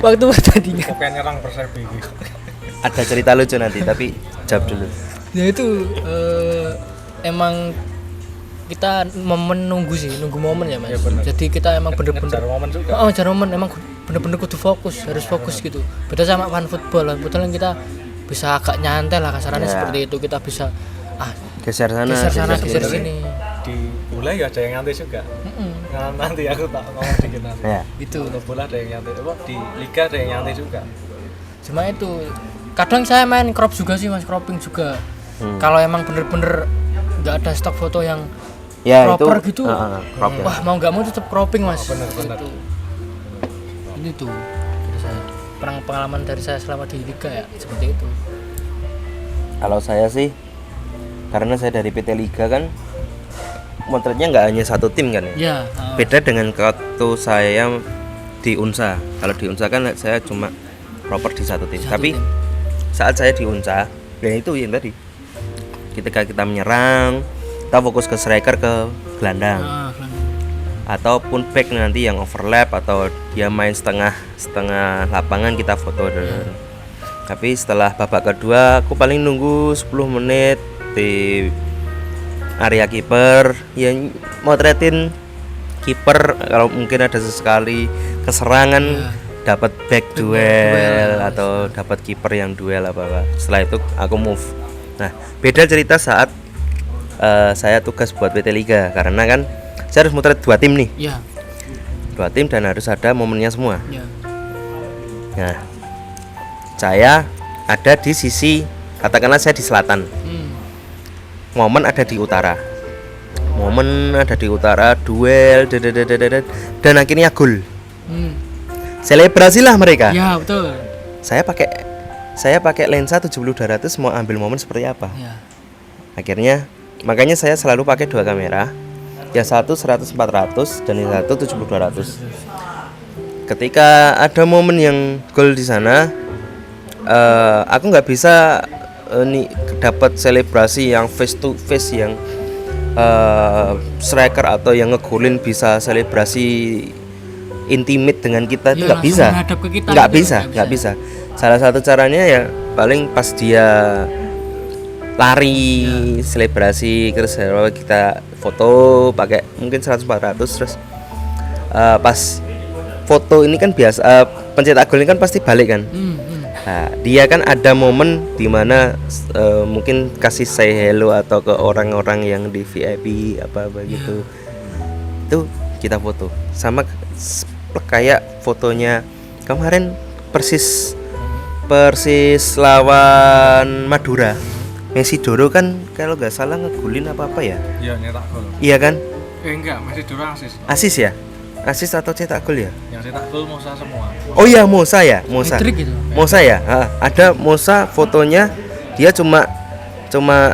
Waktu pertandingan. Pokoknya nyerang Persebi gitu. Ada cerita lucu nanti, tapi jawab dulu. Ya itu emang kita nunggu momen ya mas. Ya, bener. Jadi kita emang bener-bener Ngejar momen juga. ngejar momen, emang bener-bener kudu fokus, harus fokus gitu. Beda sama fan football, football yang kita bisa agak nyantai lah kasarannya seperti itu, kita bisa Geser sana, geser sini. Di bola ya ada yang nyantai juga. Nanti aku tak ngomong dikit nanti. Ya. Itu Di bola ada yang nyantai, di liga ada yang nyantai juga. cuma itu kadang saya main crop juga sih mas, cropping juga. Kalau emang bener-bener nggak ada stok foto yang Ya proper itu gitu, crop ya. wah mau nggak mau tetap cropping mas. Bener-bener. Ini tuh dari saya, pengalaman dari saya selama di liga ya seperti itu. Kalau saya sih, karena saya dari PT Liga kan, motretnya nggak hanya satu tim kan ya. Ya Beda dengan waktu saya di Unsa. Kalau di Unsa kan saya cuma proper di satu tim. Tapi saat saya di Unsa, ya itu yang tadi. Ketika kita menyerang, kita fokus ke striker, ke gelandang, ataupun back nanti yang overlap atau dia main setengah lapangan, kita foto dulu. Tapi setelah babak kedua aku paling nunggu 10 menit di area kiper, yang motretin kiper kalau mungkin ada sesekali keserangan, dapat back duel atau dapat kiper yang duel apa. Setelah itu aku move. Nah, beda cerita saat saya tugas buat PT Liga, karena kan saya harus motret 2 tim nih. ya 2 tim dan harus ada momennya semua. ya Nah, saya ada di sisi, katakanlah saya di selatan, momen ada di utara, duel dan akhirnya gol. Selebrasi lah mereka. ya betul. Saya pakai lensa 70-200 mau ambil momen seperti apa. Ya Akhirnya makanya saya selalu pakai 2 kamera, yang satu 100-400 dan yang satu 70-200. Ketika ada momen yang gol di sana, aku nggak bisa dapat selebrasi yang face to face, yang striker atau yang ngegolin bisa selebrasi intimate dengan kita, itu nggak bisa. Nggak bisa. Salah satu caranya ya paling pas dia lari selebrasi, terus kita foto pakai mungkin 100-400, terus pas foto ini kan biasa pencetak gol ini kan pasti balik kan. Nah, dia kan ada momen dimana mungkin kasih say hello atau ke orang-orang yang di VIP apa gitu. Itu kita foto sama kayak fotonya kemarin Persis lawan Madura. Messi Doro kan kalau nggak salah ngegulin apa ya? Iya, nyetak gol. Iya kan? Enggak, masih durang asis. Asis ya? Asis atau cetak gol ya? Yang cetak gol Mosa semua. Oh iya, Mosa ya, Mosa. Trik gitu. Mosa ya? Ada Mosa fotonya, dia cuma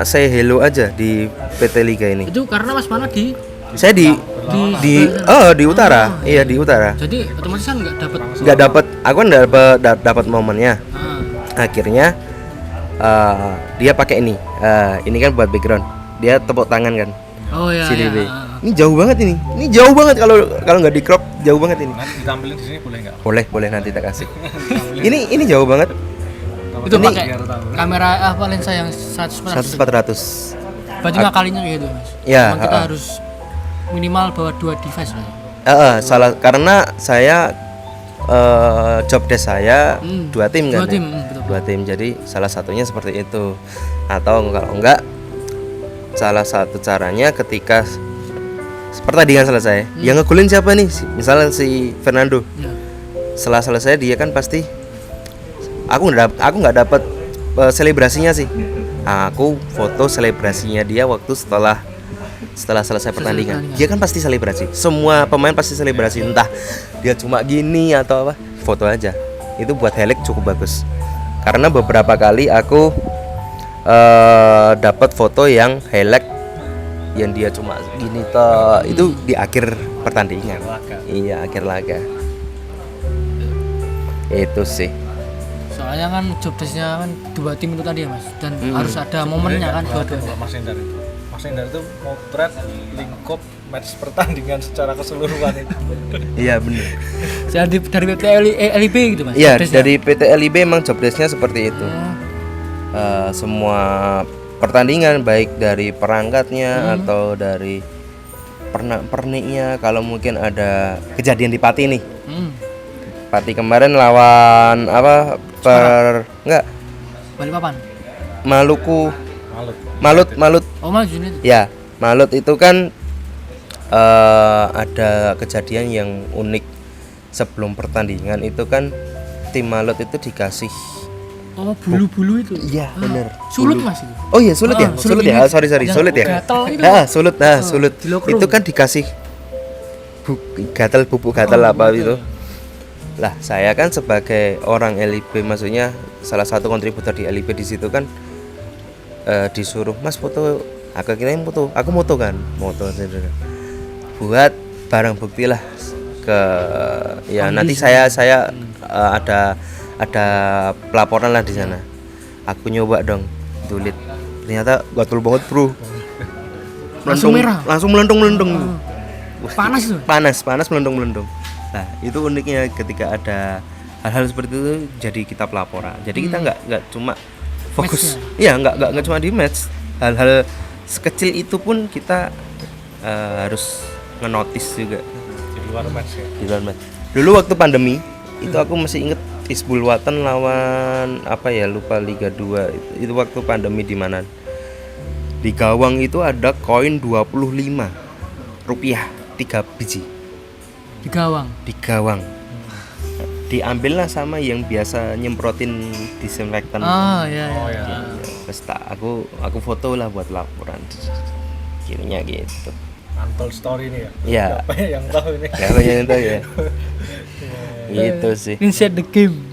say hello aja di PT Liga ini. Itu karena Mas Mana Saya di utara. Iya, di utara. jadi otomatis kan Nggak dapat, aku kan dapat momennya. Akhirnya dia pakai ini kan buat background, dia tepuk tangan kan. Oh ya. CDB. Ini jauh banget ini jauh banget, kalau nggak di crop jauh banget ini. Nanti ditampilin di sini boleh nggak? Boleh nanti tak kasih. ini jauh banget. Itu pakai kamera lensa yang 100-400. 100-400. Berarti ngakalinya gitu mas. Ya, Emang kita harus minimal bawa 2 device lah. Salah, karena saya job desk saya 2 tim kan. 2 tim, betul. 2 tim, jadi salah satunya seperti itu. Atau kalau enggak salah satu caranya ketika pertandingan selesai, yang ngegolin siapa nih? Misalnya si Fernando. Ya. Setelah selesai dia kan pasti aku nggak dapat selebrasinya sih. Aku foto selebrasinya dia waktu setelah selesai pertandingan. Dia kan pasti selebrasi. Semua pemain pasti selebrasi, entah dia cuma gini atau apa, foto aja. Itu buat highlight cukup bagus. Karena beberapa kali aku dapat foto yang highlight yang dia cuma gini toh, itu di akhir pertandingan. Iya, akhir laga. Itu sih. Soalnya kan job desk-nya kan 2 tim itu tadi ya Mas, dan harus ada momennya kan dua-duanya. Mas Hendar itu motret lingkup match pertandingan secara keseluruhan itu. Iya benar. Dari PT LIB gitu Mas. Iya, job desk-nya. dari PT LIB emang job desk-nya seperti itu. Semua pertandingan baik dari perangkatnya atau dari perniknya, kalau mungkin ada kejadian di Pati nih. Pati kemarin lawan apa enggak Balikpapan. Maluku Malut. Malut Oh Mas Junid. ya, Malut itu kan ada kejadian yang unik. Sebelum pertandingan itu kan tim Malut itu dikasih Oh bulu-bulu itu. iya bener Sulut Mas itu. oh iya sulut ya sulut sulut ya ini. sorry Yang sulut ya gatel itu. sulut sulut dilokro. itu kan dikasih bubuk gatal apa gitu. Lah saya kan sebagai orang LIB, maksudnya salah satu kontributor di LIB di situ kan disuruh Mas foto, aku kirain foto, aku moto kan, moto buat barang bukti lah ke ya nanti saya ada pelaporan lah di sana. Aku nyoba dong tulit, ternyata gatul banget bro, Langsung merah. langsung melendung. Panas itu. panas melendung. Nah itu uniknya ketika ada hal-hal seperti itu, jadi kita pelaporan. Jadi kita nggak cuma fokus, iya nggak cuma di match, hal-hal sekecil itu pun kita harus ngenotis juga Di luar match ya. di luar match. Dulu waktu pandemi itu aku masih inget Isbul Watan lawan apa ya, lupa, Liga 2 itu waktu pandemi, di mana di gawang itu ada koin 25 rupiah 3 biji Di gawang. di gawang. Diambillah sama yang biasa nyemprotin disinfektan. Oh iya. Oh ya. Terus aku foto lah buat laporan. Kirinya gitu. Untold story ini ya. Iya. Siapa yang tahu ini? Ya banyak tahu ya. Gitu sih. Inside the game.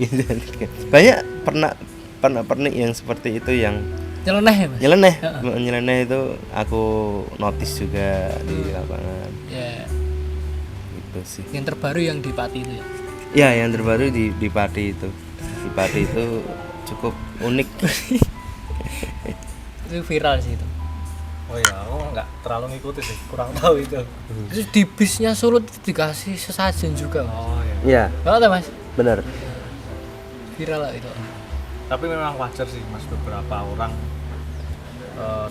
Banyak pernah yang seperti itu yang Nyeleneh ya Mas. nyeleneh itu aku notice juga di lapangan. Ya. Gitu sih. Yang terbaru yang di Pati itu ya. Ya, yang terbaru di Pati itu. Di Pati itu cukup unik. Itu viral sih itu. Oh ya, aku nggak terlalu ngikutin sih, kurang tahu itu. Terus di bisnya Sulut itu dikasih sesajen juga Mas. Oh ya. Iya, Kalau tahu Mas, benar. viral lah itu. Tapi memang wajar sih Mas, beberapa orang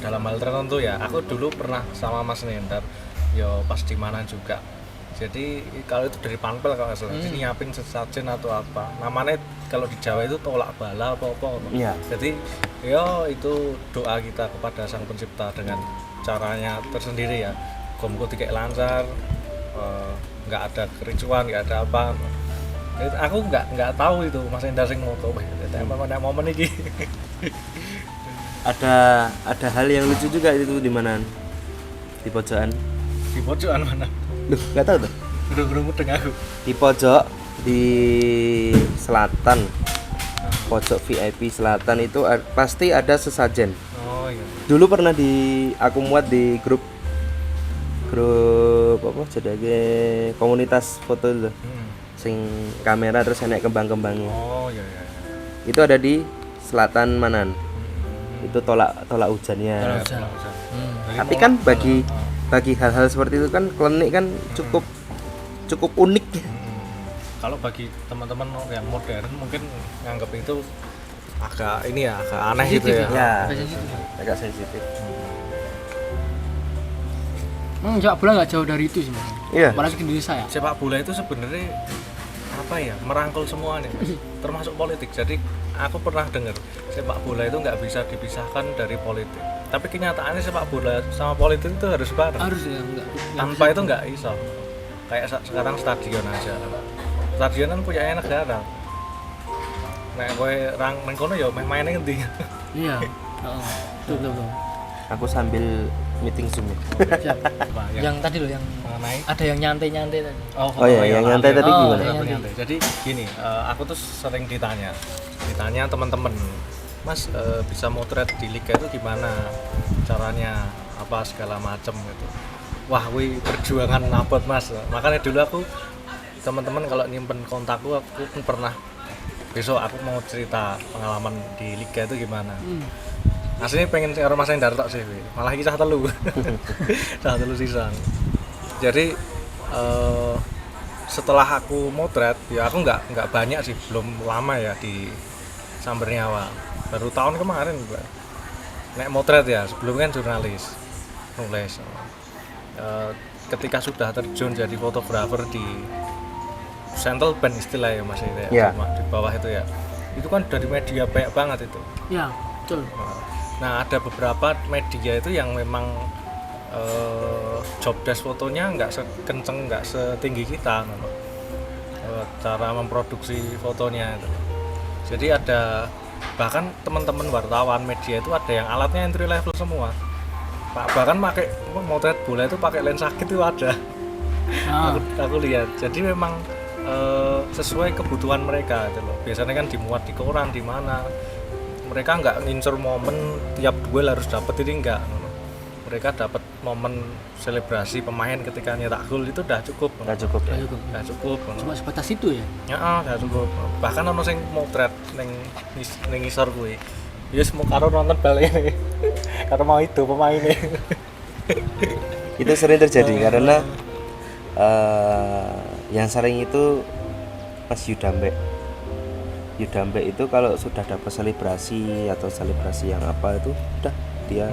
dalam hal tertentu ya. Aku dulu pernah sama Mas Nendar, yo pas di mana juga. Jadi kalau itu dari panpel kalau nggak salah, jadi nyiapin sesajen atau apa. Namanya kalau di Jawa itu tolak bala apa-apa. Iya. Jadi yo itu doa kita kepada Sang Pencipta dengan caranya tersendiri ya. Muga-muga kayak lancar, nggak ada kericuan, nggak ada apa. Aku nggak tahu itu Mas Endar sing moto. Emang momen ini. Ada hal yang lucu juga itu di mana? Di pojokan. Di pojokan mana? Duh, nggak tahu tuh. Gerung-gerung mudeng aku. Di pojok di selatan. Pojok VIP selatan itu pasti ada sesajen. Oh iya. Dulu pernah aku muat di grup apa jadi komunitas foto itu. Sing kamera terus enek kembang-kembangnya. Oh iya. Itu ada di selatan Manan. Itu tolak hujannya. Hujan. Tapi kan bagi hal-hal seperti itu kan klinik kan cukup unik. Kalau bagi teman-teman yang modern mungkin nganggap itu agak ini ya, agak aneh gitu ya. Ya, Biasanya gitu. agak sensitif. Emang sepak bola nggak jauh dari itu sih Mas. Iya. Apalagi di Indonesia ya. Sepak bola itu sebenarnya apa ya, merangkul semua nih Mas. Termasuk politik. Jadi aku pernah dengar sepak bola itu nggak bisa dipisahkan dari politik. Tapi kenyataannya sepak bola sama politik itu harus bareng. Harus ya enggak. Tanpa itu nggak iso. Kayak sekarang stadion aja. Stadion kan punya negara. Nek kowe rang nang kono ya main ngendi. Iya. Heeh. Betul. Aku sambil meeting Zoom. Siap. Yang tadi loh yang mengenai ada yang nyantai-nyantai tadi. oh iya, yang nyantai tadi gimana? Aku nyantai. Jadi gini, aku tuh sering ditanya teman-teman, Mas bisa motret di liga itu gimana caranya, apa segala macem gitu. Wah, wih perjuangan abot Mas. Makanya dulu aku teman-teman kalau nyimpen kontakku, aku pun pernah besok aku mau cerita pengalaman di liga itu gimana. Aslinya pengen karo Mas Endar tok sih, malah kisah telu. Kisah telu sisan. Jadi setelah aku motret ya aku nggak banyak sih, belum lama ya di Samber Nyawa, baru tahun kemarin juga nek motret ya, sebelumnya kan jurnalis nulis. Ketika sudah terjun jadi fotografer di Central Band istilahnya Mas ya, di bawah itu ya, itu kan dari media banyak banget itu. Iya, betul. Nah ada beberapa media itu yang memang job desk fotonya nggak sekenceng, nggak setinggi kita cara memproduksi fotonya itu. Jadi ada bahkan teman-teman wartawan media itu ada yang alatnya entry level semua, bahkan pakai motret bola itu pakai lensa kit itu ada. Aku lihat, jadi memang sesuai kebutuhan mereka itu loh. Biasanya kan dimuat di koran di mana, mereka nggak ngincer momen tiap duel harus dapat, ini enggak. Mereka dapat momen selebrasi pemain ketika nyetak gol itu udah cukup. Udah cukup. Cuma sebatas itu ya? Ya, udah cukup. Bahkan ono sing motret ning ngisor kuwi. Ya semua karo nonton bal ini. Karo mau itu pemainnya. Itu sering terjadi karena yang sering itu Mas Yudambe itu kalau sudah dapat selebrasi atau selebrasi yang apa itu udah dia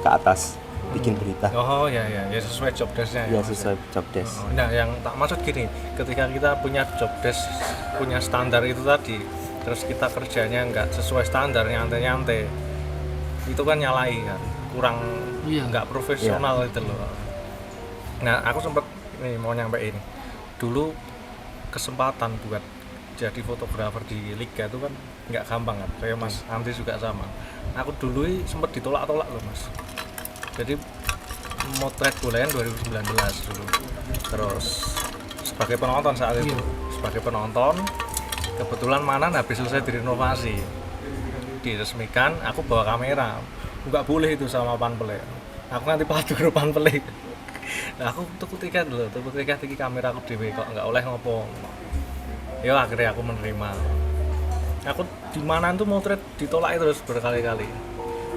ke atas bikin berita. Oh ya sesuai job desk-nya ya. Sesuai job desk. Nah yang tak maksud gini, ketika kita punya job desk, punya standar itu tadi, terus kita kerjanya nggak sesuai standar, nyantai-nyantai, itu kan nyalai kan, kurang nggak profesional itu loh. Nah aku sempat nih mau nyampein dulu, kesempatan buat jadi fotografer di liga itu kan nggak gampang kan, kayak Mas Andri juga sama. Aku dulu sempat ditolak-tolak loh Mas. Jadi motret bola 2019 dulu, terus sebagai penonton saat itu, sebagai penonton kebetulan Manan habis selesai direnovasi, diresmikan, aku bawa kamera, nggak boleh itu sama panpel, aku nanti padu ke panpel. Nah aku tuku tiket iki kamera aku dhewe kok nggak oleh ngopo. Ya akhirnya aku menerima. Aku di mana tuh motret ditolak terus berkali-kali.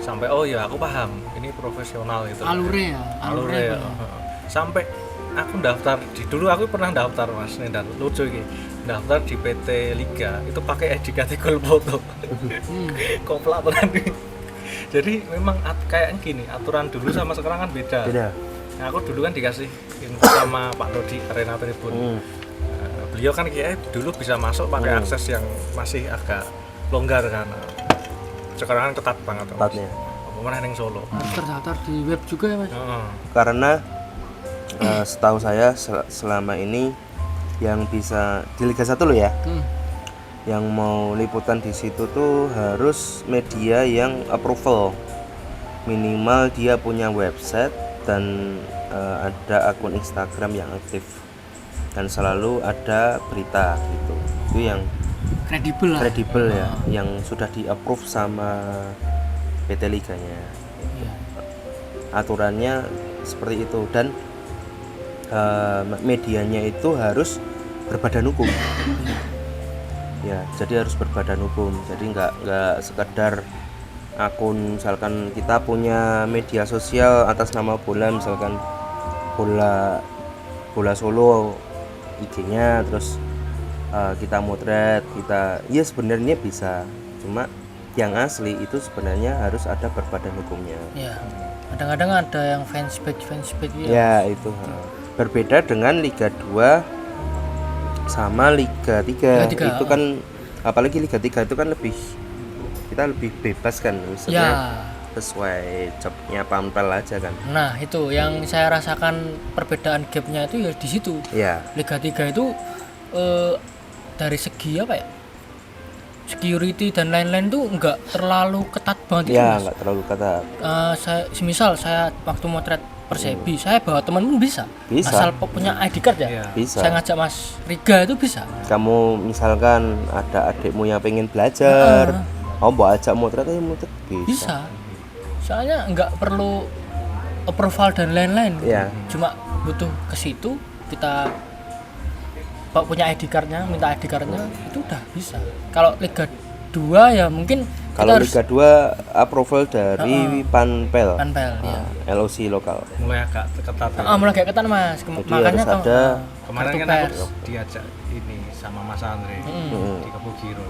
Sampai oh ya aku paham, ini profesional itu. Alure ya. Sampai aku daftar dulu aku pernah daftar Mas Nendar, lucu iki. Daftar di PT Liga itu pakai ID kategori foto. Komplak tenan. Jadi memang kayaknya gini, aturan dulu sama sekarang kan beda. Nah, aku dulu kan dikasih info sama Pak Dodi Arena Tribun. Beliau kan kayak dulu bisa masuk pakai akses yang masih agak longgar kan. Sekarang kan ketat banget. Ketatnya. Mana yang Solo. Harus terdaftar di web juga ya Mas? Karena setahu saya selama ini yang bisa di Liga 1 loh ya, yang mau liputan di situ tuh harus media yang approval, minimal dia punya website dan ada akun Instagram yang aktif dan selalu ada berita gitu. Itu yang kredibel ya, yang sudah di-approve sama PT Liganya. Aturannya seperti itu, dan medianya itu harus berbadan hukum. Ya, jadi harus berbadan hukum. Jadi nggak sekedar akun, misalkan kita punya media sosial atas nama bola, misalkan bola Solo IG-nya, terus kita motret, ya sebenarnya bisa, cuma yang asli itu sebenarnya harus ada berbadan hukumnya. Ya, kadang-kadang ada yang fanspage gitu. Ya itu berbeda dengan Liga 2 sama Liga 3. Itu kan apalagi Liga 3 itu kan kita lebih bebas kan, Ya. maksudnya sesuai jobnya Panpel aja kan. Nah, itu yang saya rasakan perbedaan gapnya itu ya di situ. Ya, Liga 3 itu dari segi apa ya? Security dan lain-lain tuh enggak terlalu ketat banget itu, ya Mas. nggak terlalu ketat. Semisal saya waktu motret Persebi, saya bawa teman pun bisa. Bisa. Asal punya ID card ya. Iya. Bisa. Saya ngajak Mas Riga itu bisa. Kamu misalkan ada adikmu yang pengen belajar, kamu bawa ajak motret aja motret Bisa. Soalnya nggak perlu approval dan lain-lain. Iya. Cuma butuh ke situ, kita punya ID card-nya, minta ID card-nya, itu udah bisa. Kalau Liga 2 ya mungkin Kalau kita Liga 2 approval dari Panpel, Panpel ya. LOC lokal. mulai agak ketat ya. Mulai kayak ketat Mas. Jadi Makanya harus ada Kemarin kartu kan pers. aku diajak ini sama Mas Andre di Kebugiro.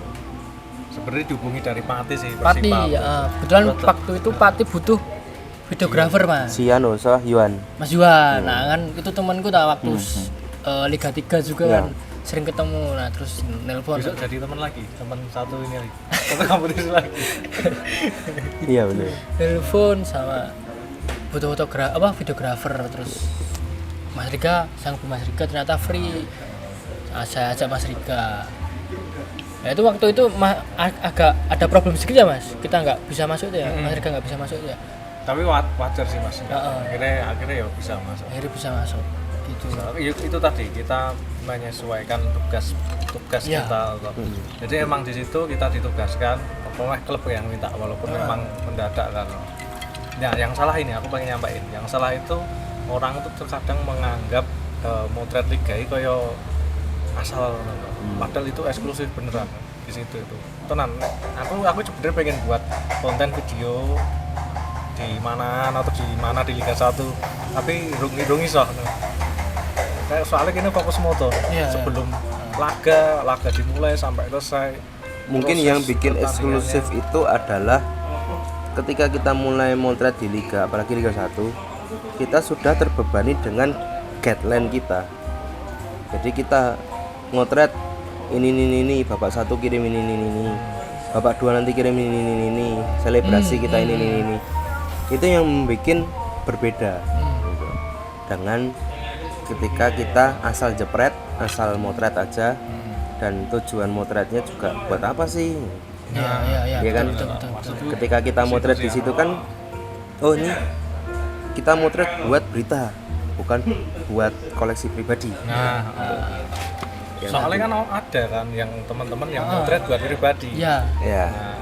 Sebenarnya dihubungi dari Pati sih, Pati Persipal. ya. Kebetulan waktu itu Pati butuh videografer Mas. si Anu Yuan. Mas Yuan. Nah, kan itu temanku tak waktu Liga 3 juga kan sering ketemu. Nah, terus nelpon. Besok jadi teman lagi, teman satu ini lagi. Satu kompetisi lagi. Iya benar. Telepon sama butuh videografer, terus Mas Rika sanggup, Mas Rika ternyata free. Nah, saya ajak Mas Rika. Nah, itu waktu itu agak ada problem sedikit ya Mas, kita nggak bisa masuk tuh ya, Mas Rika nggak bisa masuk tuh ya. Tapi wajar sih Mas. Akhirnya ya bisa masuk. Akhirnya bisa masuk gitu. Itu tadi kita menyesuaikan tugas Ya. kita. Jadi emang di situ kita ditugaskan oleh klub yang minta, walaupun memang mendadak kan. Nah, yang salah ini aku pengen nyampein. Yang salah itu orang itu terkadang menganggap motret liga itu kayak asal, padahal itu eksklusif beneran di situ itu. Tenan, aku sebenarnya pengen buat konten video di mana atau di mana di Liga 1, tapi rung iso. Kayak soalnya kini fokus motor sebelum laga dimulai sampai selesai. Mungkin proses yang bikin pertandingannya. eksklusif itu adalah ketika kita mulai motret di liga, apalagi Liga 1, kita sudah terbebani dengan guideline kita. Jadi kita motret ini, babak 1 kirim ini, babak 2 nanti kirim ini, selebrasi kita ini. Itu yang membuat berbeda gitu. Dengan ketika kita asal jepret, asal motret aja, dan tujuan motretnya juga buat apa sih? Ya Iya kan? betul. Ketika kita motret di situ kan, oh ini kita motret buat berita, bukan buat koleksi pribadi. Nah, soalnya kan ada kan yang teman-teman yang motret buat pribadi. Ya. Ya, Nah,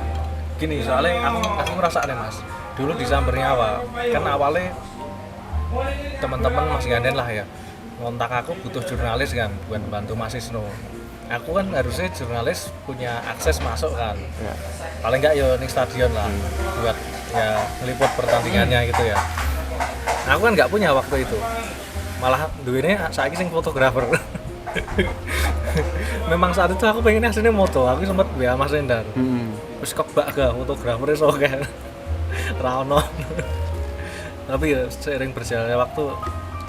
gini soalnya aku ngerasa nih Mas, dulu di Samber Nyawa kan awalnya teman-teman Mas Ganden lah ya ngontak aku butuh jurnalis kan buat bantu Mas Isno. Aku kan harusnya jurnalis punya akses masuk kan, ya. paling nggak ya nih stadion lah buat ya meliput pertandingannya gitu ya. Aku kan nggak punya waktu itu, malah duitnya saiki sing fotografer. Memang saat itu aku pengen aslinya moto, aku sempat biar Mas Rendar terus kebak ke fotografernya soalnya Rano. Tapi ya seiring berjalannya waktu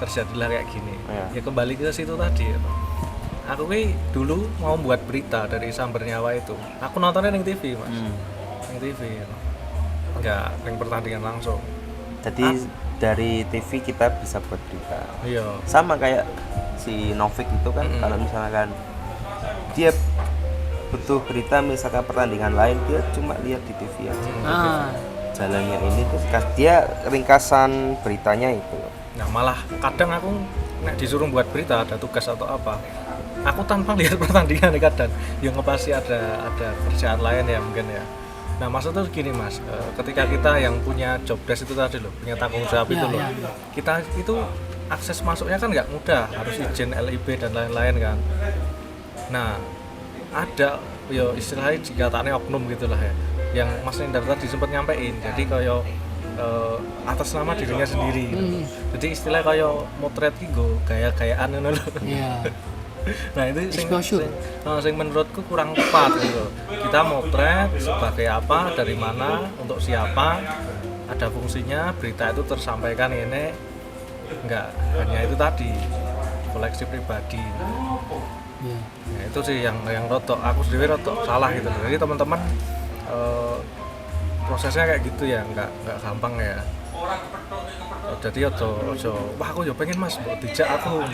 terjadilah kayak gini. Ya kembali ke situ tadi ya. Aku dulu mau buat berita dari Samber Nyawa itu, aku nontonnya di TV Mas, di TV ya. Enggak yang pertandingan langsung. Jadi dari TV kita bisa buat berita. Iya. Sama kayak si Novik itu kan, kalau misalkan dia butuh berita misalkan pertandingan lain, dia cuma lihat di TV aja. Jalannya ini terus dia ringkasan beritanya itu. Nah malah kadang aku nek disuruh buat berita ada tugas atau apa, aku tanpa lihat pertandingan kadang yang pasti ada kerjaan lain ya mungkin ya. Nah maksudnya gini Mas, ketika kita yang punya job desk itu tadi loh, punya tanggung jawab itu loh, kita itu akses masuknya kan nggak mudah, harus izin LIB dan lain-lain kan. Nah ada ya istilahnya dikatakannya oknum gitulah ya, yang Mas Nindar tadi sempat nyampein, jadi kayak atas nama dirinya sendiri gitu. Jadi istilah kayak motret gitu, gaya-gayaan ngono lho. Iya. Nah itu sing menurutku kurang tepat gitu. Kita motret sebagai apa, dari mana, untuk siapa, ada fungsinya, berita itu tersampaikan ini, enggak hanya itu tadi koleksi pribadi. Iya. Ya, itu sih yang rotok aku sendiri rotok salah gitu. Jadi teman-teman prosesnya kayak gitu ya, nggak gampang ya. Jadi ojo wah aku ya pengen mas buat dijak aku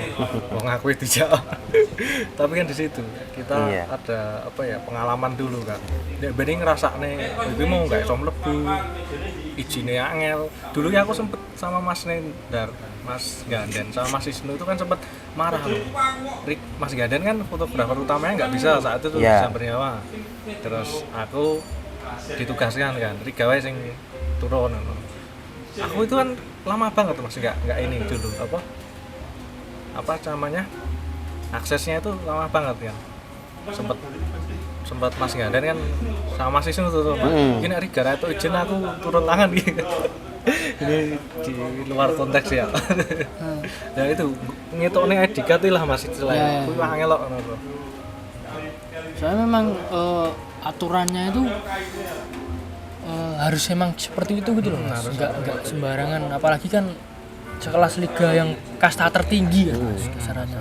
mau ngakui dijak tapi kan di situ kita Iya. ada apa ya pengalaman dulu kan nek bening ngrasakne iki mau gak iso mlebu ijine angel dulu ya aku sempet sama Mas Nendar Mas Ganden sama Mas Isnu itu kan sempet marah loh. Mas Ganden kan fotografer utamanya nggak bisa saat itu Iya. bisa bernyawa terus aku ditugaskan kan Rigawe sing turun aku itu kan lama banget mas nggak ini dulu apa namanya aksesnya itu lama banget kan sempat Mas Ganden kan sama Mas Isnu tuh mas ini Rigara itu izin aku turun tangan gitu ini di luar konteks ya ya itu ngitoknya edikati lah mas istilahnya aku lah ngelok Soalnya memang aturannya itu harus emang seperti itu gitu loh mas, nggak sembarangan, apalagi kan sekelas liga yang kasta tertinggi kan mas, kasarannya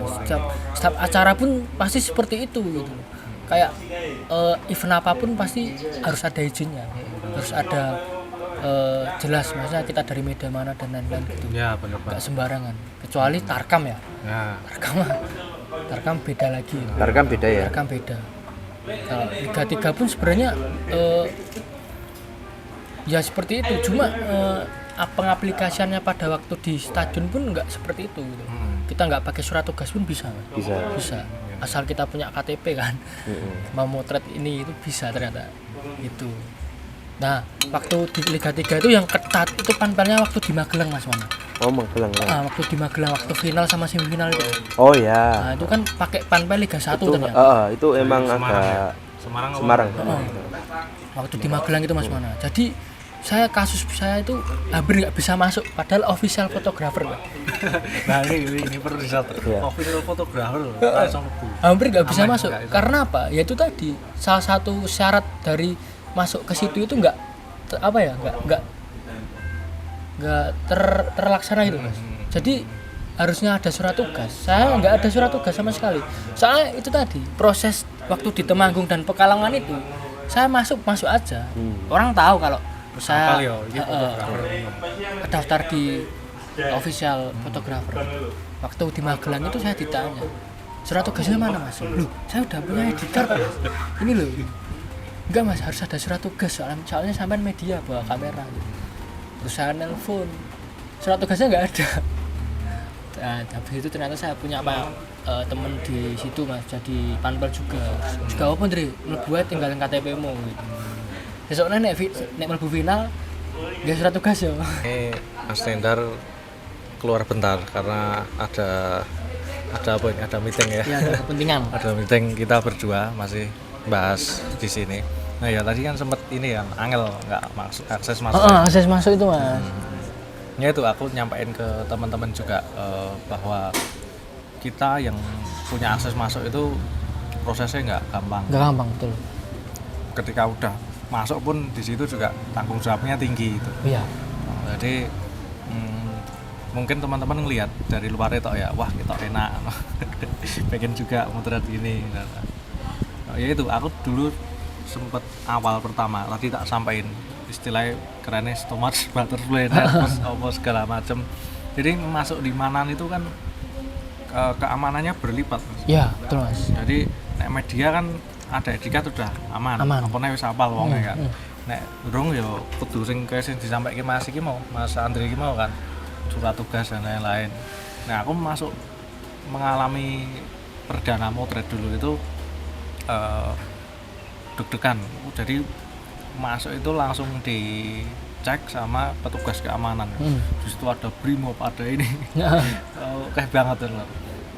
setiap acara pun pasti seperti itu gitu loh. Kayak event apapun pasti harus ada izinnya, harus ada jelas maksudnya kita dari media mana dan lain-lain gitu. ya benar Nggak sembarangan, kecuali Tarkam ya. ya Tarkam beda lagi. Tarkam beda ya. Tarkam beda. Kalau Liga 3 pun sebenarnya ya seperti itu, cuma pengaplikasiannya pada waktu di stadion pun nggak seperti itu gitu. Kita nggak pakai surat tugas pun bisa Bisa. asal kita punya KTP kan. Mau motret ini itu bisa ternyata itu. Nah waktu di Liga 3 itu yang ketat itu panpelnya waktu di Magelang mas Mama. Oh Magelang ya. Waktu di Magelang waktu final sama semifinal itu. Oh ya. Nah itu kan pakai panpel Liga 1 ternyata. Itu emang agak Semarang. Waktu di Magelang itu mas Mana. Jadi kasus saya itu hampir nggak bisa masuk padahal official fotografer Pak. nah ini perlu disatu Iya. official fotografer langsung lebu Hampir nggak bisa Aman, masuk nggak bisa. karena apa ya itu tadi salah satu syarat dari masuk ke situ itu nggak terlaksana itu mas. Jadi harusnya ada surat tugas, saya nggak ada surat tugas sama sekali. Soalnya itu tadi proses waktu di Temanggung dan Pekalongan itu saya masuk aja. Orang tahu kalau saya daftar di official fotografer. Waktu di Magelang itu saya ditanya surat tugasnya mana mas? Loh saya udah punya ID card mas. Ini loh. Enggak mas, harus ada surat tugas soalnya sampean media bawa kamera gitu. Terus saya nelpon, surat tugasnya nggak ada. Nah, habis itu ternyata saya punya temen di situ mas, jadi panpel juga apa Ndri, buat tinggalin KTP-mu gitu. Besoknya nek mlebu final nggak surat tugas ya. Mas Nendar keluar bentar karena ada apa ini ada meeting ya. Iya, ada kepentingan. Ada meeting kita berdua masih bahas di sini. Nah ya tadi kan sempet ini ya angel nggak akses masuk. Akses masuk itu mas. Ya itu aku nyampein ke teman-teman juga bahwa kita yang punya akses masuk itu prosesnya nggak gampang. Nggak gampang betul. Ketika udah masuk pun di situ juga tanggung jawabnya tinggi itu. Iya. Jadi mungkin teman-teman ngelihat dari luar itu ya wah kita enak pengen juga motret gini. Ya itu aku dulu sempet awal pertama tadi tak sampaikan istilahnya kerennya stomach butterfly terus apa segala macam. Jadi masuk di Manan itu kan keamanannya berlipat mas. Iya betul mas. Jadi nek media kan ada etikat udah aman. Apa nek wis apal wonge kan. Nek durung ya kudu sing kaya sing disampaikan Mas iki mau, Mas Andri iki mau kan surat tugas dan lain-lain. Nah, aku masuk mengalami perdana motret dulu itu deg-degan. Jadi masuk itu langsung dicek sama petugas keamanan. Di situ ada brimob, ada ini. Kayak banget loh.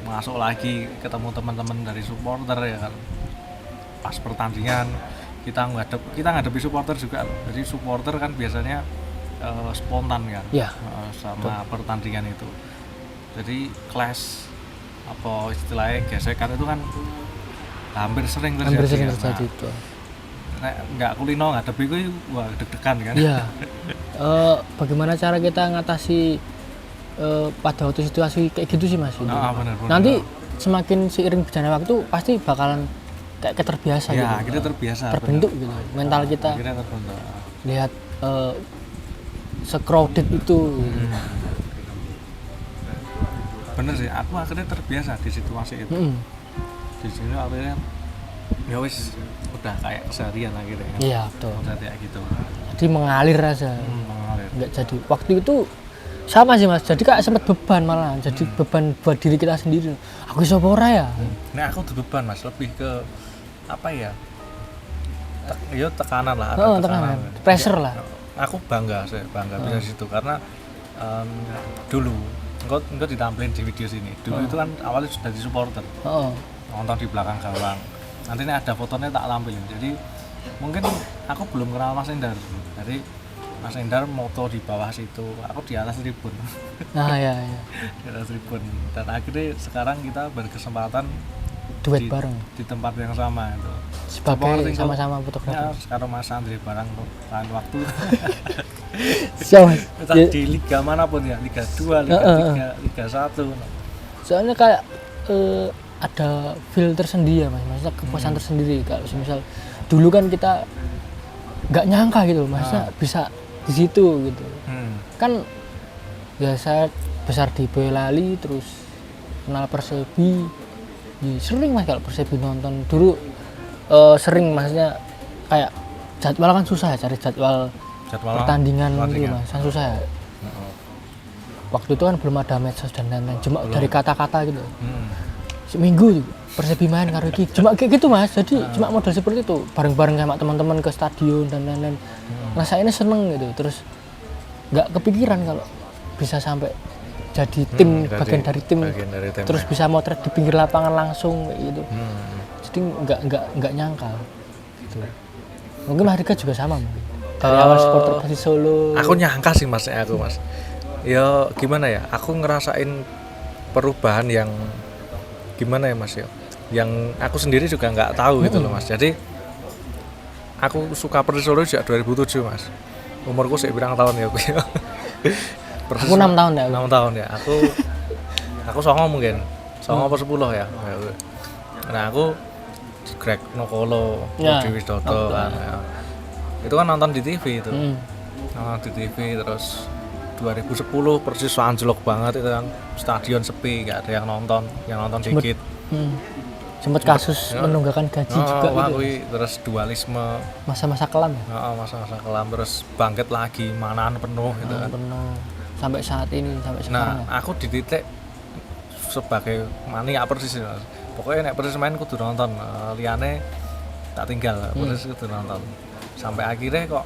Masuk lagi ketemu teman-teman dari supporter ya kan. Pas pertandingan kita ngadepi supporter juga. Jadi supporter kan biasanya spontan kan. Iya. Sama pertandingan itu. Jadi clash apa istilahnya gesekan itu kan hampir sering terjadi. Itu. Nek nggak kulino ngadepi itu wah deg-degan kan. Iya. Bagaimana cara kita ngatasi pada waktu situasi kayak gitu sih mas? Bener. Nanti semakin seiring berjalannya waktu pasti bakalan kayak keterbiasa Ya, gitu. akhirnya terbiasa. Terbentuk gitu. Mental kita Akhirnya terbentuk. lihat se-crowded itu. Bener sih, aku akhirnya terbiasa di situasi itu. Di sini akhirnya ya wis udah kayak keseharian akhirnya. Iya, betul. Udah kayak gitu. Jadi mengalir aja. Mengalir. Nggak jadi waktu itu sama sih Mas. Jadi kayak sempat beban malah. Jadi beban buat diri kita sendiri. Aku iso apa ora ya? Nah, aku tuh beban Mas, lebih ke apa ya? Ya tekanan lah, Oh, ada tekanan. Pressure lah. Aku bangga sih, bangga bisa di situ karena dulu engkau ditampilin di video sini. Dulu itu kan awalnya sudah di supporter. Heeh. Nonton di belakang gawang. Nanti ini ada fotonya tak tampilin. Jadi mungkin aku belum kenal Mas Endar. Jadi Mas Endar moto di bawah situ, aku di atas tribun. Nah, ya, ya. Di atas tribun. Dan akhirnya sekarang kita berkesempatan Duet bareng di tempat yang sama itu. sebagai sama-sama Ya, fotografer. sekarang Mas Andre barang lain waktu. Siap, Mas. Entah Ya, di liga manapun ya, Liga 2, Liga 3, Liga 1. soalnya kayak ada feel tersendiri ya Mas. Maksudnya kepuasan tersendiri kalau misal dulu kan kita nggak nyangka gitu, maksudnya bisa di situ gitu. Kan ya saya besar di Boyolali terus kenal Persebi. Ya, sering Mas kalau Persebi nonton dulu sering maksudnya kayak jadwal kan susah ya cari jadwal pertandingan gitu Mas, kan susah ya. Waktu itu kan belum ada medsos dan lain-lain, cuma dari kata-kata gitu. Seminggu tuh Persebi main karo iki, cuma kayak gitu Mas. Jadi cuma model seperti itu, bareng-bareng sama teman-teman ke stadion dan lain-lain. Rasainnya seneng gitu, terus nggak kepikiran kalau bisa sampai jadi tim, bagian dari tim, terus bisa motret di pinggir lapangan langsung kayak gitu. Jadi nggak nyangka gitu. Mungkin Mas Rika juga sama mungkin. Dari awal supporter Persis Solo. Aku nyangka sih Mas, Mas. Ya gimana ya, aku ngerasain perubahan yang gimana ya Mas ya, yang aku sendiri juga nggak tahu gitu loh Mas. Jadi aku suka Persis Solo sejak 2007 Mas. Umurku sih berapa tahun ya aku ya. Aku 6 tahun ya. 6 tahun ya. Aku songo mungkin. Songo apa 10 ya. Nah, aku di Greg Nokolo, Ya, di Wisdodo kan. Ya. Itu kan nonton di TV itu. Nonton di TV terus 2010 Persis anjlok banget itu kan. Stadion sepi, nggak ada yang nonton dikit. Sempat kasus menunggakan gaji juga gitu. Terus dualisme, Masa-masa kelam ya. masa-masa kelam terus bangkit lagi, manaan penuh gitu kan. Penuh sampai saat ini sampai sekarang. Nah, aku di titik sebagai mania Persis ya. Pokoknya nek Persis main kudu nonton, liyane tak tinggal, Persis kudu nonton. Sampai akhirnya kok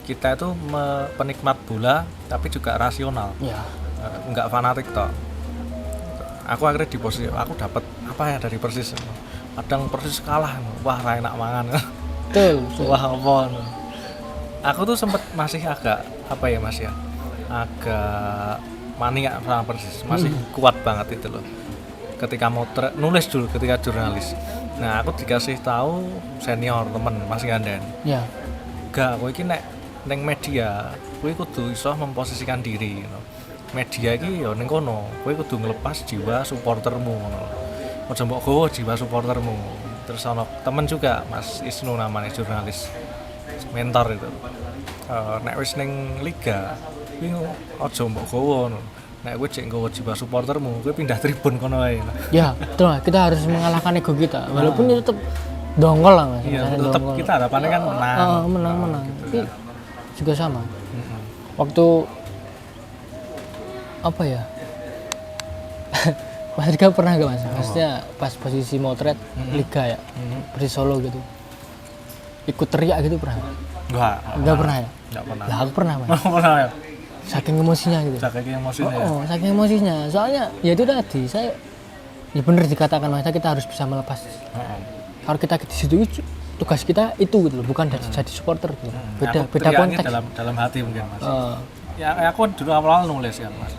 kita itu penikmat bola tapi juga rasional. Ya. Enggak fanatik toh. Aku akhirnya di posisi aku dapat apa ya dari Persis. Kadang Persis kalah, wah ra enak mangan. Betul. Wah apa. Aku tuh sempet masih agak apa ya Mas ya? Agak mania sama Persis, masih kuat banget itu loh. Ketika mau nulis dulu ketika jurnalis. Nah, aku dikasih tahu senior temen Mas Gandan. Ya. Gak, kowe iki nek ning media, kowe kudu iso memposisikan diri gitu. Media iki ya ning kono, kowe kudu ngelepas jiwa supportermu ngono. Aja mbok gowo jiwa supportermu. Terus ana temen juga Mas Isnu namanya jurnalis mentor itu. Nek wis ning liga, kuwi aja mbok gowo ngono. Nek kowe cek nggowo jiwa supportermu, kowe pindah tribun kono wae. Ya, betul. Kita harus mengalahkan ego kita. Walaupun itu tetap dongkol lah Mas. Iya, Misalnya tetap dongkol. kita harapannya kan menang. Menang. Gitu. Tapi juga sama. Waktu apa ya? Mas Rika pernah gak Mas? Maksudnya pas posisi motret liga ya, Persis Solo gitu. Ikut teriak gitu pernah? Enggak pernah ya? Enggak pernah. Ya aku pernah Mas. Pernah ya. Saking emosinya gitu. Saking emosinya ya. Saking emosinya. Soalnya ya itu tadi saya ya bener dikatakan Mas, kita harus bisa melepas. Kalau kita di situ tugas kita itu gitu loh, bukan jadi supporter gitu. Beda konteks. Dalam hati mungkin Mas. Ya aku dulu awal nulis kan Mas.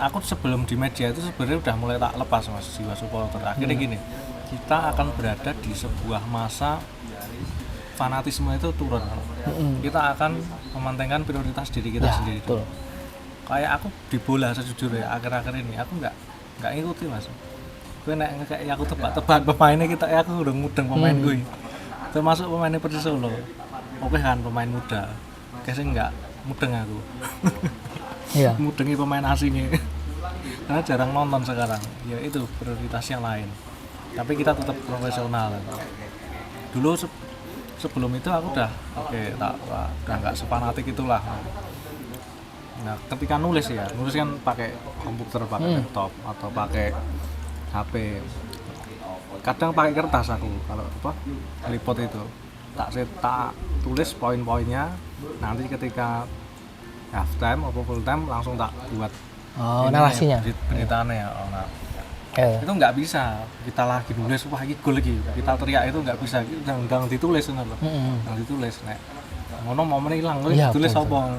Aku sebelum di media itu sebenarnya udah mulai tak lepas Mas jiwa supporter. Akhirnya gini, kita akan berada di sebuah masa fanatisme itu turun. Kita akan mementingkan prioritas diri kita sendiri. Betul. Kayak aku di bola sejujurnya akhir-akhir ini aku nggak ngikuti Mas. Kowe nek ngekeki aku tebak-tebakan pemainnya kita aku udah mudeng pemain gue. Termasuk pemainnya Persis Solo. Oke kan pemain muda. Kayaknya enggak mudeng aku. Iya. Mudengi pemain asingnya. Karena jarang nonton sekarang. Ya itu prioritas yang lain. Tapi kita tetap profesional. Dulu sebelum itu aku udah udah nggak sepanatik itulah. Nah, ketika nulis kan pakai komputer, pakai laptop atau pakai HP. Kadang pakai kertas aku kalau lipot itu. Tak tulis poin-poinnya. Nanti ketika half time atau full time langsung tak buat. Oh, narasinya. Beritanya ya. Itu nggak bisa kita lagi nulis wah ini gol lagi kita teriak itu nggak bisa jangan ditulis loh jangan ditulis nek ngono momen hilang Iya, tulis betul. apa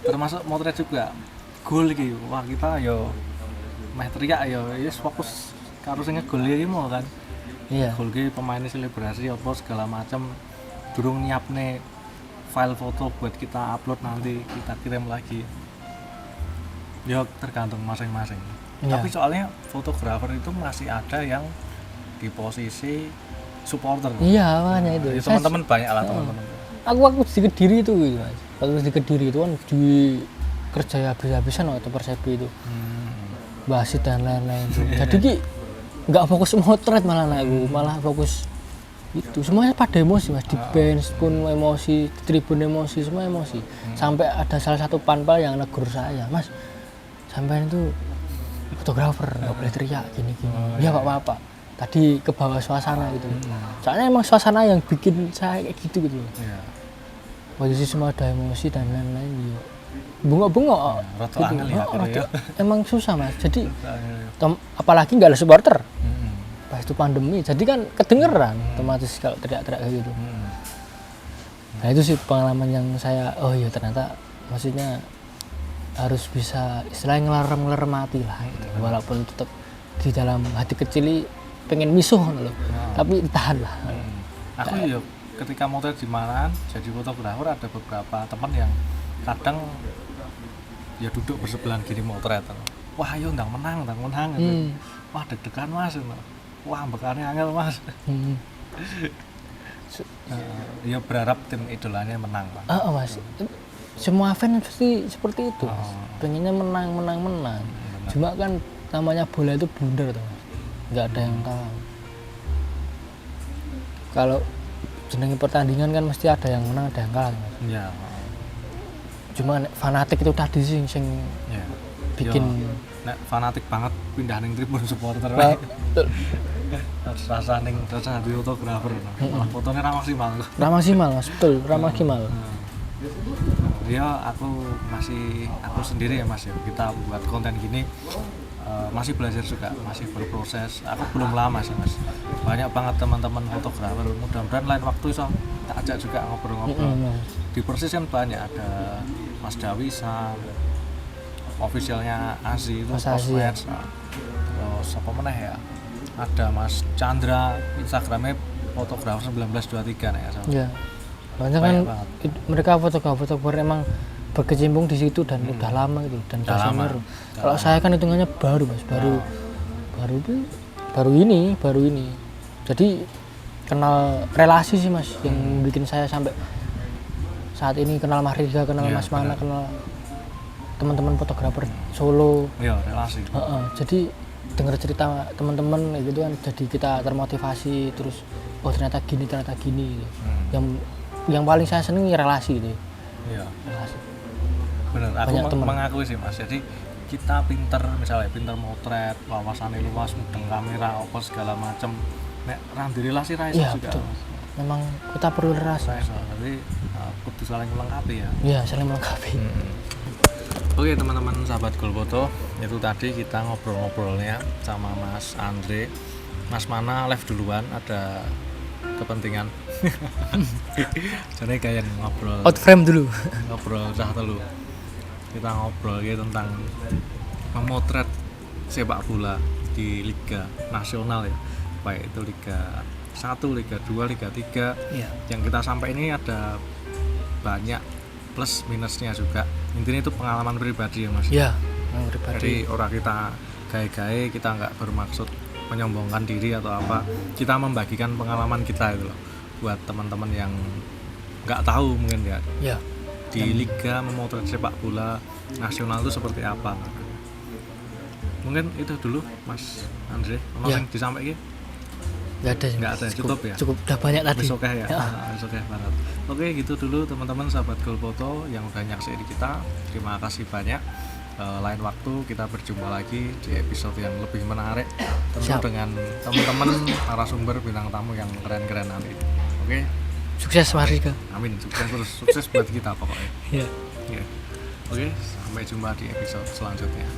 termasuk motret juga gol lagi wah kita yo meh teriak yo yes fokus karo sing ngegol iki mau kan Iya. gol iki pemainnya selebrasi apa segala macam durung nyiapne file foto buat kita upload nanti kita kirim lagi yo tergantung masing-masing. Iya. Tapi soalnya fotografer itu masih ada yang di posisi supporter. Iya, makanya itu. Ya, teman-teman banyak lah teman-teman. Aku di Kediri itu gitu, Mas. Waktu di Kediri itu kan di kerja habis-habisan waktu Persepi itu. Wasit dan lain-lain itu. Jadi ki nggak fokus motret malah aku, malah fokus itu. Semuanya pada emosi, Mas. Di bench pun emosi, di tribun emosi, semua emosi. Sampai ada salah satu panpel yang negur saya, "Mas, sampai itu fotografer nggak boleh teriak gini-gini." Ya Pak. Tadi ke bawah suasana gitu. Soalnya emang suasana yang bikin saya kayak gitu gitu. Iya. Posisi semua ada emosi dan lain-lain. Bengok-bengok. Rada angel ya akhirnya ya. Emang susah, Mas. Jadi apalagi nggak ada supporter. Pas itu pandemi, jadi kan kedengeran otomatis kalau teriak-teriak kayak gitu. Nah itu sih pengalaman yang saya, oh iya ternyata maksudnya harus bisa istilahnya ngelarem hati lah gitu. Walaupun tetap di dalam hati kecil pengen misuh loh, tapi ditahan lah. Aku ya ketika motret di Malang jadi fotografer ada beberapa teman yang kadang ya duduk bersebelahan gini motret. Wah ayo ndang menang gitu. Wah deg-degan Mas. Wah bekane angel Mas. Ya berharap tim idolanya menang Pak. Mas. Semua fan pasti seperti itu. Pengennya menang. Cuma kan namanya bola itu blunder tuh, Mas. Nggak ada yang tahu. Kalau jenenge pertandingan kan mesti ada yang menang, ada yang kalah, Mas. Iya. Cuma fanatik itu tadi sih sing Ya. bikin Nek fanatik banget pindah ning tribun supporter. Rasa ning rasa di fotografer. Malah fotonya ra maksimal. Maksimal, Mas. Betul, maksimal. Ya aku sendiri ya Mas ya. Kita buat konten gini masih belajar juga, masih berproses. Aku belum lama sih Mas. Banyak banget teman-teman fotografer. Mudah-mudahan lain waktu so tak ajak juga ngobrol-ngobrol. Di Persis kan banyak ada Mas Dawisan, officialnya Azi itu Cosmeds. Terus apa meneh ya? Ada Mas Chandra, Instagramnya fotografer 1923 nih ya. Iya. Banyak kan mereka fotografer emang berkecimpung di situ dan udah lama gitu dan senior. Kalau saya kan hitungannya baru Mas, baru ini. Jadi kenal relasi sih Mas yang bikin saya sampai saat ini kenal Mahriga, kenal Mas Mana, kenal teman-teman fotografer Solo. Iya, relasi. Jadi dengar cerita teman-teman gitu kan jadi kita termotivasi terus oh ternyata gini gitu. Yang paling saya seneng relasi gitu. Iya. Relasi. Bener, aku Banyak temen. mengakui sih Mas. Jadi kita pinter motret, wawasannya luas, mudeng kamera, apa segala macem. Nek ra relasi ra iso Iya, juga. betul. Mas. Memang kita perlu relasi. Ra iso, tapi kudu saling melengkapi ya. Iya, saling melengkapi. Oke teman-teman sahabat Golfoto, itu tadi kita ngobrol-ngobrolnya sama Mas Andre. Mas Mana live duluan, ada kepentingan. Jadi kayak ngobrol. Out frame dulu. Ngobrol cah telu. Kita ngobrol ya tentang memotret sepak bola di Liga Nasional ya. Baik itu Liga 1, Liga 2, Liga 3. Iya. Yang kita sampai ini ada banyak plus minusnya juga. Intinya itu pengalaman pribadi ya Mas. Iya, pribadi. Jadi orang kita gaya-gaya, kita nggak bermaksud menyombongkan diri atau apa, kita membagikan pengalaman kita itu loh buat teman-teman yang nggak tahu mungkin ya Ya. di liga memotret sepak bola nasional itu seperti apa. Mungkin itu dulu Mas Andre, ono Ya. sing disampaikan. Nggak ada, cukup ya? Cukup udah banyak tadi. Wis oke ya. Ya. Wis oke banget. Oke, gitu dulu teman-teman sahabat Golfoto yang udah nyaksiin kita. Terima kasih banyak. Lain waktu kita berjumpa lagi di episode yang lebih menarik tentu Siap. dengan teman-teman narasumber bintang tamu yang keren-keren nanti. Oke, Sukses Mas Rika. amin, sukses terus, sukses buat kita pokoknya. Ya. Ya. Oke, sampai jumpa di episode selanjutnya.